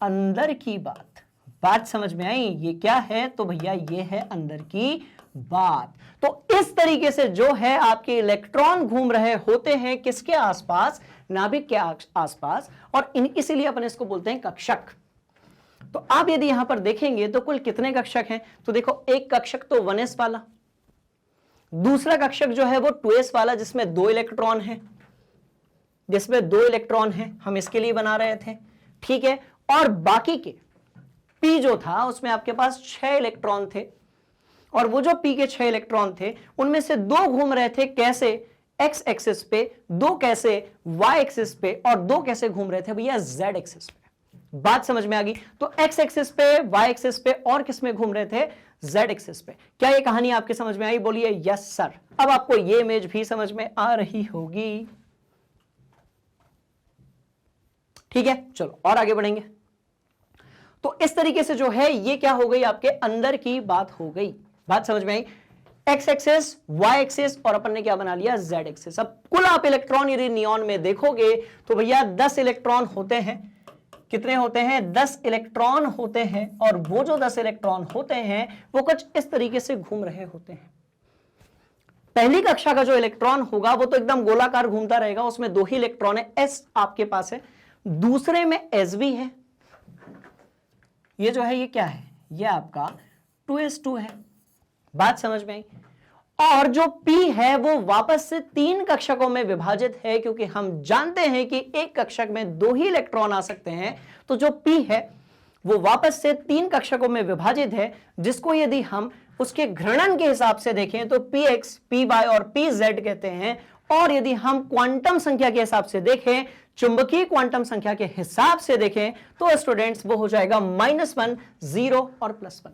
अंदर की बात। बात समझ में आई? ये क्या है? तो भैया ये है अंदर की बात। तो इस तरीके से जो है आपके इलेक्ट्रॉन घूम रहे होते हैं किसके आसपास? नाभिक के आसपास, और इसीलिए अपन इसको बोलते हैं कक्षक। तो आप यदि यहां पर देखेंगे तो कुल कितने कक्षक हैं? तो देखो, एक कक्षक तो 1s वाला, दूसरा कक्षक जो है वो 2s वाला जिसमें 2 इलेक्ट्रॉन हैं, जिसमें 2 इलेक्ट्रॉन हैं, हम इसके लिए बना रहे थे। ठीक है, और बाकी के p जो था उसमें आपके पास 6 इलेक्ट्रॉन थे, और वो जो p के 6 इलेक्ट्रॉन थे उनमें से 2 घूम रहे थे कैसे? x एक्सिस पे, 2 कैसे? y एक्सिस पे, और 2 कैसे घूम रहे थे भैया? z एक्सिस पे। बात समझ में आ गई? तो x एक्सिस पे, y एक्सिस पे, और किस में घूम रहे थे? z एक्सिस पे। क्या ये कहानी आपके समझ में आई? बोलिए यस सर। अब आपको ये इमेज भी समझ में आ रही होगी। ठीक है, चलो और आगे बढ़ेंगे। तो इस तरीके से जो है ये क्या हो गई? आपके अंदर की बात हो गई। बात समझ में आई? x एक्सिस, y एक्सिस, और अपन ने क्या बना लिया? z axis. अब कुल आप इलेक्ट्रॉन यदि नियॉन में देखोगे तो भैया 10 इलेक्ट्रॉन होते हैं। कितने होते हैं? 10 इलेक्ट्रॉन होते हैं, और वो जो 10 इलेक्ट्रॉन होते हैं वो कुछ इस तरीके से घूम रहे होते हैं। पहली कक्षा का जो इलेक्ट्रॉन होगा वो तो एकदम गोलाकार घूमता रहेगा, उसमें 2 ही इलेक्ट्रॉन है, s आपके पास है। दूसरे में s भी है। ये जो है ये क्या है? ये आपका 2s2 है। बात समझ में आई? और जो P है वो वापस से 3 कक्षकों में विभाजित है, क्योंकि हम जानते हैं कि एक कक्षक में 2 ही इलेक्ट्रॉन आ सकते हैं। तो जो P है वो वापस से 3 कक्षकों में विभाजित है, जिसको यदि हम उसके घृणन के हिसाब से देखें तो px, py और pz कहते हैं। और यदि हम क्वांटम संख्या के हिसाब से देखें, चुंबकीय क्वांटम संख्या के हिसाब से देखें, तो स्टूडेंट्स वो हो जाएगा -1, 0 और +1।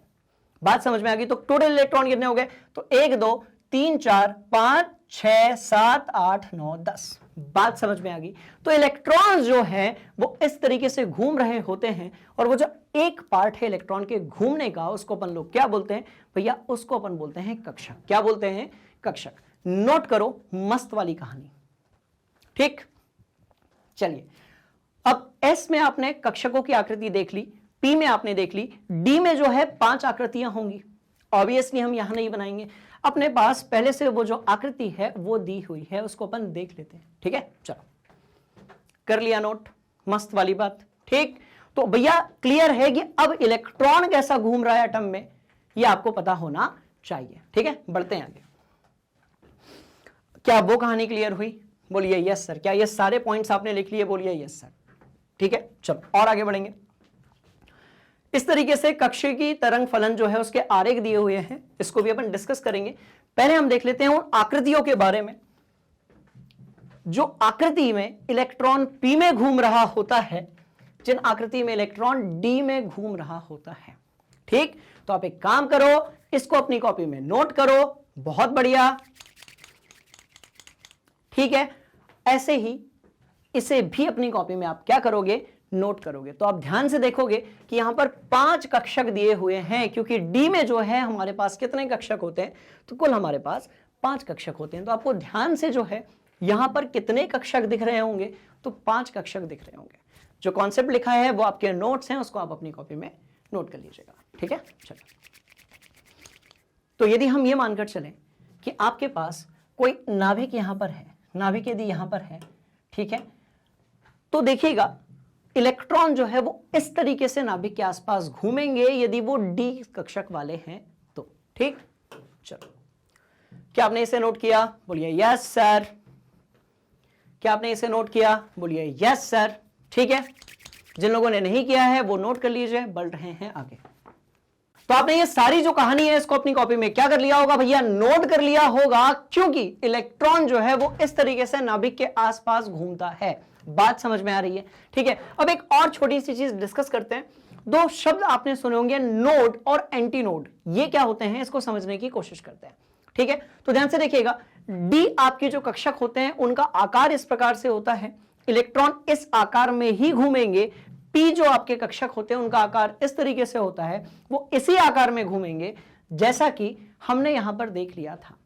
बात समझ में आ गई? तो टोटल इलेक्ट्रॉन कितने हो गए? तो 1 2 3 4 5 6 7 8 9 10। बात समझ में आ गई? तो इलेक्ट्रॉन जो है वो इस तरीके से घूम रहे होते हैं, और वो जो एक पार्ट है इलेक्ट्रॉन के घूमने का, उसको अपन लोग क्या बोलते हैं भैया? उसको अपन बोलते हैं कक्षक। क्या बोलते हैं? कक्षक। नोट करो मस्त वाली कहानी, ठीक? चलिए, अब S में आपने कक्षकों की आकृति देख ली, P में आपने देख ली, D में जो है 5 आकृतियां होंगी। ऑब्वियसली हम यहां नहीं बनाएंगे, अपने पास पहले से वो जो आकृति है वो दी हुई है, उसको अपन देख लेते हैं। ठीक है, चलो कर लिया नोट, मस्त वाली बात। ठीक, तो भैया क्लियर है कि अब इलेक्ट्रॉन कैसा घूम रहा है एटम में, ये आपको पता होना चाहिए। ठीक है, बढ़ते हैं आगे। क्या वो कहानी क्लियर हुई? बोलिए यस सर। क्या ये सारे पॉइंट्स आपने लिख लिए? बोलिए यस सर। ठीक है, चलो और आगे बढ़ेंगे। इस तरीके से कक्ष की तरंग फलन जो है उसके आरेख दिए हुए हैं, इसको भी अपन डिस्कस करेंगे। पहले हम देख लेते हैं उन आकृतियों के बारे में। जो आकृति में इलेक्ट्रॉन P में घूम रहा होता है, जिन आकृति में इलेक्ट्रॉन D में घूम रहा होता है। ठीक, तो आप एक काम करो, इसको अपनी कॉपी में नोट करो। बहुत बढ़िया, ठीक है। ऐसे ही इसे भी अपनी कॉपी में आप क्या करोगे? नोट करोगे। तो आप ध्यान से देखोगे कि यहां पर 5 कक्षक दिए हुए हैं, क्योंकि D में जो है हमारे पास कितने कक्षक होते हैं? तो कुल हमारे पास 5 कक्षक होते हैं। तो आपको ध्यान से जो है यहां पर कितने कक्षक दिख रहे होंगे? तो 5 कक्षक दिख रहे होंगे। जो कॉन्सेप्ट लिखा है वो आपके नोट्स हैं, उसको आप अपनी कॉपी में नोट कर लीजिएगा। ठीक है, चलो। तो यदि हम ये मानकर चलें कि आपके पास कोई नाभिक यहां पर है, नाभिक यदि यहां पर है, ठीक है, तो देखिएगा इलेक्ट्रॉन जो है वो इस तरीके से नाभिक के आसपास घूमेंगे यदि वो D कक्षक वाले हैं तो। ठीक, चलो, क्या आपने इसे नोट किया? बोलिए यस सर। क्या आपने इसे नोट किया? बोलिए यस सर। ठीक है, जिन लोगों ने नहीं किया है वो नोट कर लीजिए, बढ़ रहे हैं आगे। तो आपने ये सारी जो कहानी है इसको अपनी कॉपी में क्या कर लिया होगा भैया? नोट कर लिया होगा, क्योंकि इलेक्ट्रॉन जो है वो इस तरीके से नाभिक के आसपास घूमता है। बात समझ में आ रही है? ठीक है, अब एक और छोटी सी चीज डिस्कस करते हैं। 2 शब्द आपने सुने होंगे, नोड और एंटी नोड। ये क्या होते हैं इसको समझने की कोशिश करते हैं। ठीक है, तो ध्यान से देखिएगा, D आपके जो कक्षक होते हैं उनका आकार इस प्रकार से होता है, इलेक्ट्रॉन इस आकार में ही घूमेंगे। P जो आपके कक्षक होते हैं उनका आकार इस तरीके से होता है, वो इसी आकार में घूमेंगे जैसा कि हमने यहां पर देख लिया था।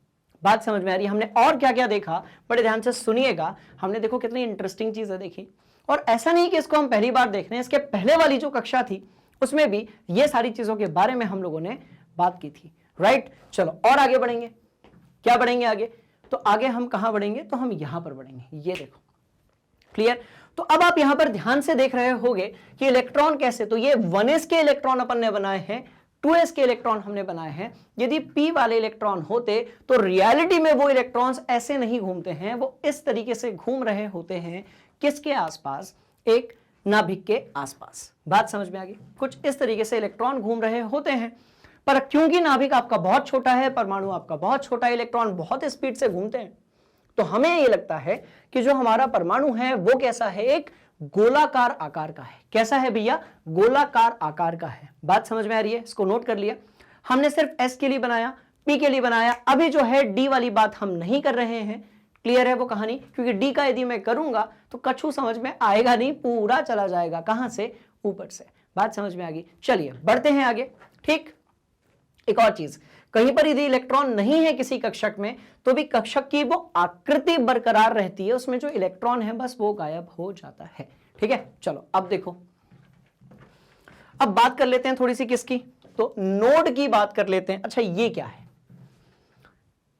बात समझ में आ रही है? हमने और क्या क्या देखा, बड़े ध्यान से सुनिएगा। हमने देखो कितनी इंटरेस्टिंग चीजें देखी, और ऐसा नहीं कि इसको हम पहली बार देख रहे हैं, इसके पहले वाली जो कक्षा थी उसमें भी ये सारी चीजों के बारे में हम लोगों ने बात की थी। राइट, चलो और आगे बढ़ेंगे। क्या बढ़ेंगे आगे? तो आगे हम कहां बढ़ेंगे? तो हम यहां पर बढ़ेंगे। ये देखो, क्लियर? तो अब आप यहां पर ध्यान से देख रहे होंगे कि इलेक्ट्रॉन कैसे, तो ये 1s के इलेक्ट्रॉन अपन ने बनाए हैं, 2s के इलेक्ट्रॉन हमने बनाए हैं। यदि P वाले इलेक्ट्रॉन होते तो रियलिटी में वो इलेक्ट्रॉन्स ऐसे नहीं घूमते हैं, वो इस तरीके से घूम रहे होते हैं। किसके आसपास? एक नाभिक के आसपास। बात समझ में आ गई? कुछ इस तरीके से इलेक्ट्रॉन घूम रहे होते हैं, पर क्योंकि नाभिक आपका बहुत छोटा है, परमाणु आपका बहुत छोटा है, इलेक्ट्रॉन बहुत स्पीड से घूमते हैं, तो हमें ये लगता है कि जो हमारा परमाणु है वो कैसा है? एक गोलाकार आकार का है। कैसा है भैया? गोलाकार आकार का है। बात समझ में आ रही है? इसको नोट कर लिया। हमने सिर्फ S के लिए बनाया, P के लिए बनाया, अभी जो है D वाली बात हम नहीं कर रहे हैं। क्लियर है वो कहानी? क्योंकि D का यदि मैं करूंगा तो कछु समझ में आएगा नहीं, पूरा चला जाएगा। कहां से? ऊपर से। बात समझ में आ गई? चलिए बढ़ते हैं आगे। ठीक, एक और चीज, कहीं पर यदि इलेक्ट्रॉन नहीं है किसी कक्षक में तो भी कक्षक की वो आकृति बरकरार रहती है, उसमें जो इलेक्ट्रॉन है बस वो गायब हो जाता है। ठीक है, चलो अब देखो, अब बात कर लेते हैं थोड़ी सी किसकी? तो नोड की बात कर लेते हैं। अच्छा, ये क्या है?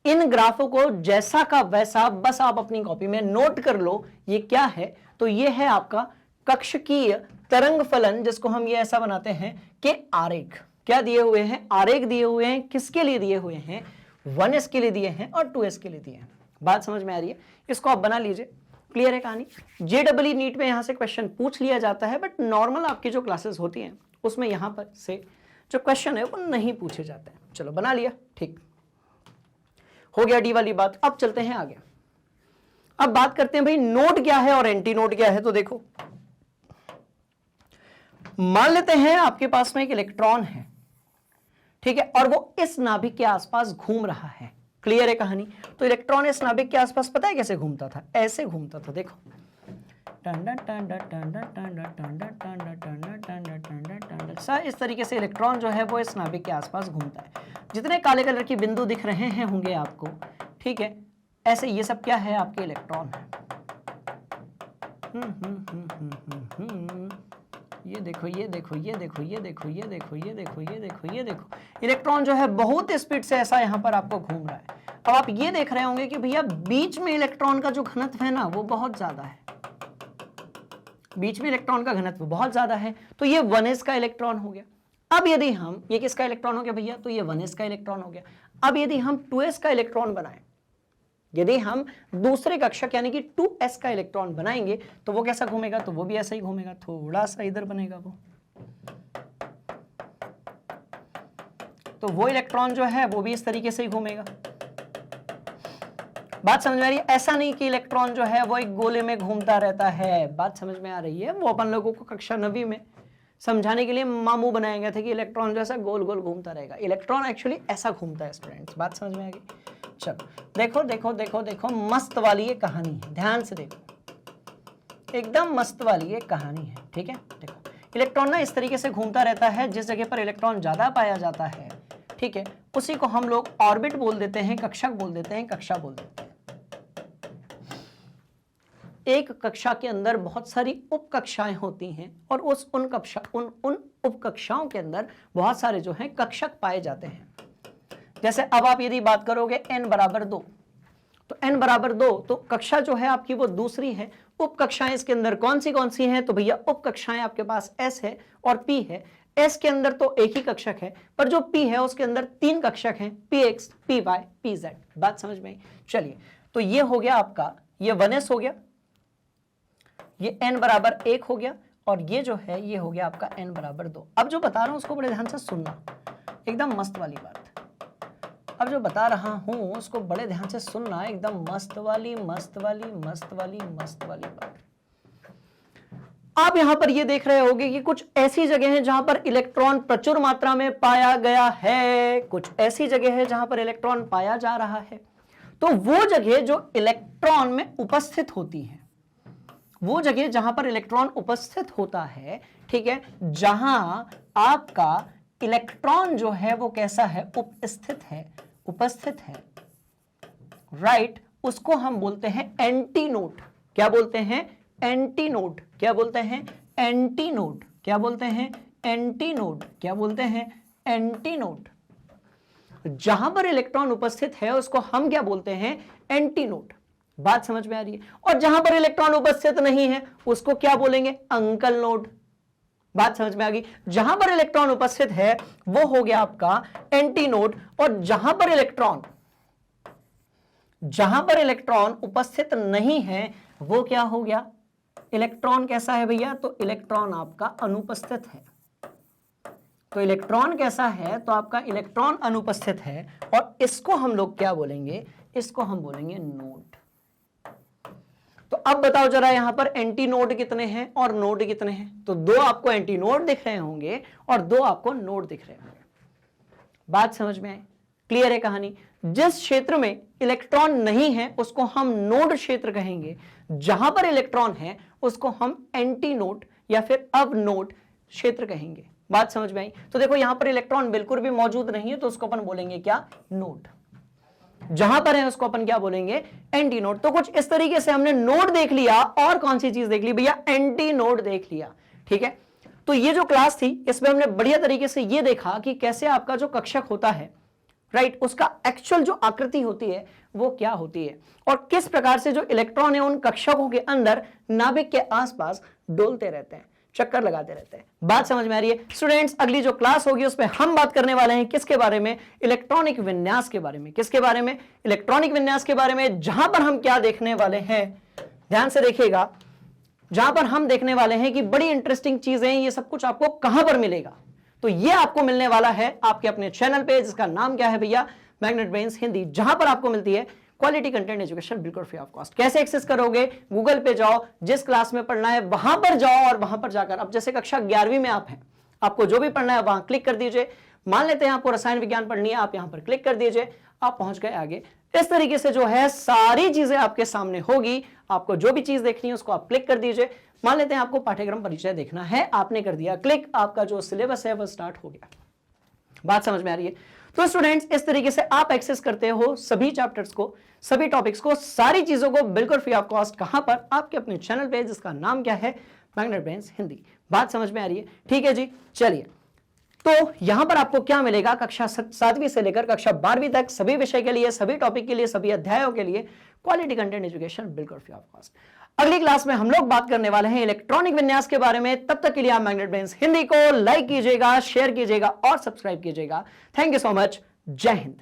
इन ग्राफों को जैसा का वैसा बस आप अपनी कॉपी में नोट कर लो। ये क्या है? तो ये है आपका कक्षकीय तरंग फलन, जिसको हम ये ऐसा बनाते हैं कि आरेख। क्या दिए हुए हैं? आरेख दिए हुए हैं। किसके लिए दिए हुए हैं? 1s के लिए दिए हैं और 2s के लिए दिए हैं। बात समझ में आ रही है? इसको आप बना लीजिए, क्लियर है कहानी। JEE नीट में यहां से क्वेश्चन पूछ लिया जाता है, बट नॉर्मल आपकी जो क्लासेस होती हैं उसमें यहां पर से जो क्वेश्चन है वो नहीं पूछे जाते हैं। चलो बना लिया, ठीक हो गया डी वाली बात। अब चलते हैं आगे। अब बात करते हैं भाई नोड क्या है और एंटी नोड क्या है। तो देखो, मान लेते हैं आपके पास में एक इलेक्ट्रॉन है, ठीक है, और वो इस नाभिक के आसपास घूम रहा है। क्लियर है कहानी? तो इलेक्ट्रॉन इस नाभिक के आसपास पता है कैसे घूमता था? ऐसे घूमता था, देखो, इस तरीके से इलेक्ट्रॉन जो है वो इस नाभिक के आसपास घूमता है। जितने काले कलर की बिंदु दिख रहे हैं होंगे आपको, ठीक है, ऐसे ये सब क्या है? आपके इलेक्ट्रॉन है। ये देखो, ये देखो, ये देखो, ये देखो, ये देखो, ये देखो, ये देखो, ये देखो, इलेक्ट्रॉन जो है बहुत स्पीड से ऐसा यहां पर आपको घूम रहा है। अब आप ये देख रहे होंगे कि भैया बीच में इलेक्ट्रॉन का जो घनत्व है ना वो बहुत ज्यादा है, बीच में इलेक्ट्रॉन का घनत्व बहुत ज्यादा है। तो ये 1s का इलेक्ट्रॉन हो गया। अब यदि हम, ये किसका इलेक्ट्रॉन हो गया भैया? तो ये 1s का इलेक्ट्रॉन हो गया। अब यदि हम 2s का इलेक्ट्रॉन बनाएं, यदि हम दूसरे कक्षक यानी कि 2s का इलेक्ट्रॉन बनाएंगे तो वो कैसा घूमेगा? तो वो भी ऐसा ही घूमेगा, थोड़ा सा इधर बनेगा वो। तो वो इलेक्ट्रॉन जो है वो भी इस तरीके से ही घूमेगा। बात समझ में आ रही है? ऐसा नहीं कि इलेक्ट्रॉन जो है वो एक गोले में घूमता रहता है। बात समझ में आ रही है? वो अपन लोगों को कक्षा 9वीं में समझाने के लिए मामू बनाया गया था कि इलेक्ट्रॉन जैसा गोल गोल घूमता रहेगा। इलेक्ट्रॉन एक्चुअली ऐसा घूमता है स्टूडेंट्स। बात समझ में आ गई? चलो देखो देखो देखो देखो, मस्त वाली ये कहानी है, ध्यान से देखो, एकदम मस्त वाली ये कहानी है, ठीक है। देखो, इलेक्ट्रॉन ना इस तरीके से घूमता रहता है, जिस जगह पर इलेक्ट्रॉन ज्यादा पाया जाता है, ठीक है, उसी को हम लोग ऑर्बिट बोल देते हैं, कक्षक बोल देते हैं, कक्षा बोल देते हैं। एक कक्षा के अंदर बहुत सारी उप कक्षाएं होती हैं और उन उप कक्षाओं के अंदर बहुत सारे जो हैं कक्षक पाए जाते हैं। जैसे अब आप यदि बात करोगे n बराबर 2, तो n बराबर 2 तो कक्षा जो है आपकी वो दूसरी है। उप कक्षाएं इसके अंदर कौन सी हैं? तो भैया उप कक्षाएं आपके पास s है और p है। s के अंदर तो एक ही कक्षक है, पर जो p है उसके अंदर 3 कक्षक हैं, px, py, pz। बात समझ में आई? चलिए, तो ये हो गया आपका, ये 1s हो गया, ये n बराबर 1 हो गया, और ये जो है ये हो गया आपका n बराबर 2। अब जो बता रहा हूं उसको बड़े ध्यान से सुनना, एकदम मस्त वाली बात। अब जो बता रहा हूं उसको बड़े ध्यान से सुनना, एकदम मस्त वाली मस्त वाली मस्त वाली मस्त वाली बात। आप यहां पर ये देख रहे होंगे कि कुछ ऐसी जगह है जहां पर इलेक्ट्रॉन प्रचुर मात्रा में पाया गया है, कुछ ऐसी जगह है जहां पर इलेक्ट्रॉन पाया जा रहा है। तो वो जगह जो इलेक्ट्रॉन में उपस्थित होती है, वो जगह जहां पर इलेक्ट्रॉन उपस्थित होता है, ठीक है, जहां आपका इलेक्ट्रॉन जो है वो कैसा है? उपस्थित है, उपस्थित है, राइट, उसको हम बोलते हैं एंटी नोड। क्या बोलते हैं? Anti node. क्या बोलते हैं? Anti node. क्या बोलते हैं? Anti node. क्या बोलते हैं? Anti node. जहां पर इलेक्ट्रॉन उपस्थित है उसको हम क्या बोलते हैं? Anti node. बात समझ में आ रही है? और जहां पर इलेक्ट्रॉन उपस्थित नहीं है उसको क्या बोलेंगे? Uncle node. बात समझ में आ गई? जहां पर इलेक्ट्रॉन उपस्थित है वो हो गया आपका एंटी नोड, और जहां पर इलेक्ट्रॉन उपस्थित नहीं है वो क्या हो गया? इलेक्ट्रॉन कैसा है भैया? तो इलेक्ट्रॉन आपका अनुपस्थित है। तो इलेक्ट्रॉन कैसा है? तो आपका इलेक्ट्रॉन अनुपस्थित है, और इसको हम लोग क्या बोलेंगे? इसको हम बोलेंगे नोड। तो अब बताओ जरा, यहां पर एंटी नोड कितने हैं और नोड कितने हैं? तो 2 आपको एंटी नोड दिख रहे होंगे और 2 आपको नोड दिख रहे होंगे। बात समझ में आई? क्लियर है कहानी? जिस क्षेत्र में इलेक्ट्रॉन नहीं है उसको हम नोड क्षेत्र कहेंगे, जहां पर इलेक्ट्रॉन है उसको हम एंटी नोड या फिर अवनोड क्षेत्र कहेंगे। बात समझ में आई? तो देखो, यहां पर इलेक्ट्रॉन बिल्कुल भी मौजूद नहीं है तो उसको अपन बोलेंगे क्या? नोड। जहां पर है उसको अपन क्या बोलेंगे? Anti node. तो कुछ इस तरीके से हमने नोड देख लिया, और कौन सी चीज देख ली भैया? एंटी नोड देख लिया, ठीक है। तो ये जो क्लास थी इसमें हमने बढ़िया तरीके से ये देखा कि कैसे आपका जो कक्षक होता है, राइट, उसका एक्चुअल जो आकृति होती है वो क्या होती है, और किस प्रकार से जो इलेक्ट्रॉन है उन कक्षकों के अंदर नाभिक के आसपास डोलते रहते हैं। चक्कर लगाते रहते हैं। बात समझ में आ रही है स्टूडेंट्स? अगली जो क्लास होगी उसमें हम बात करने वाले हैं किसके बारे में? इलेक्ट्रॉनिक विन्यास के बारे में। किसके बारे में? इलेक्ट्रॉनिक विन्यास के बारे में, जहां पर हम क्या देखने वाले हैं, ध्यान से देखिएगा, जहां पर हम देखने वाले हैं कि बड़ी इंटरेस्टिंग चीजें, ये सब कुछ आपको कहां पर मिलेगा? तो ये आपको मिलने वाला है आपके अपने चैनल पे, जिसका नाम क्या है भैया? मैग्नेट ब्रेन्स हिंदी, जहां पर आपको मिलती है क्वालिटी कंटेंट एजुकेशन बिल्कुल फ्री ऑफ कॉस्ट। कैसे एक्सेस करोगे? गूगल पे जाओ, जिस क्लास में पढ़ना है वहां पर जाओ और वहां पर जाकर, अब जैसे कक्षा 11वीं में आप हैं, आपको जो भी पढ़ना है वहां क्लिक कर दीजिए। मान लेते हैं आपको रसायन विज्ञान पढ़नी है, आप यहां पर क्लिक कर दीजिए, आप पहुंच गए आगे। इस तरीके से जो है सारी चीजें आपके सामने होगी। आपको जो भी चीज देखनी है उसको आप क्लिक कर दीजिए। मान लेते हैं आपको पाठ्यक्रम परिचय देखना है, आपने कर दिया क्लिक, आपका जो सिलेबस है वो स्टार्ट हो गया। बात समझ में आ रही है? तो स्टूडेंट्स, इस तरीके से आप एक्सेस करते हो सभी चैप्टर्स को, सभी टॉपिक्स को, सारी चीजों को बिल्कुल फ्री ऑफ कॉस्ट। कहां पर? आपके अपने चैनल पे, जिसका नाम क्या है? Magnet brains Hindi. बात समझ में आ रही है? ठीक है जी, चलिए। तो यहां पर आपको क्या मिलेगा? कक्षा 7वीं से लेकर कक्षा 12वीं तक सभी विषय के लिए, सभी टॉपिक के लिए, सभी अध्यायों के लिए क्वालिटी कंटेंट एजुकेशन बिल्कुल फ्री ऑफ कॉस्ट। अगली क्लास में हम लोग बात करने वाले हैं इलेक्ट्रॉनिक विन्यास के बारे में। तब तक के लिए आप मैग्नेट ब्रेन्स हिंदी को लाइक कीजिएगा, शेयर कीजिएगा और सब्सक्राइब कीजिएगा। Thank you so much. जय हिंद।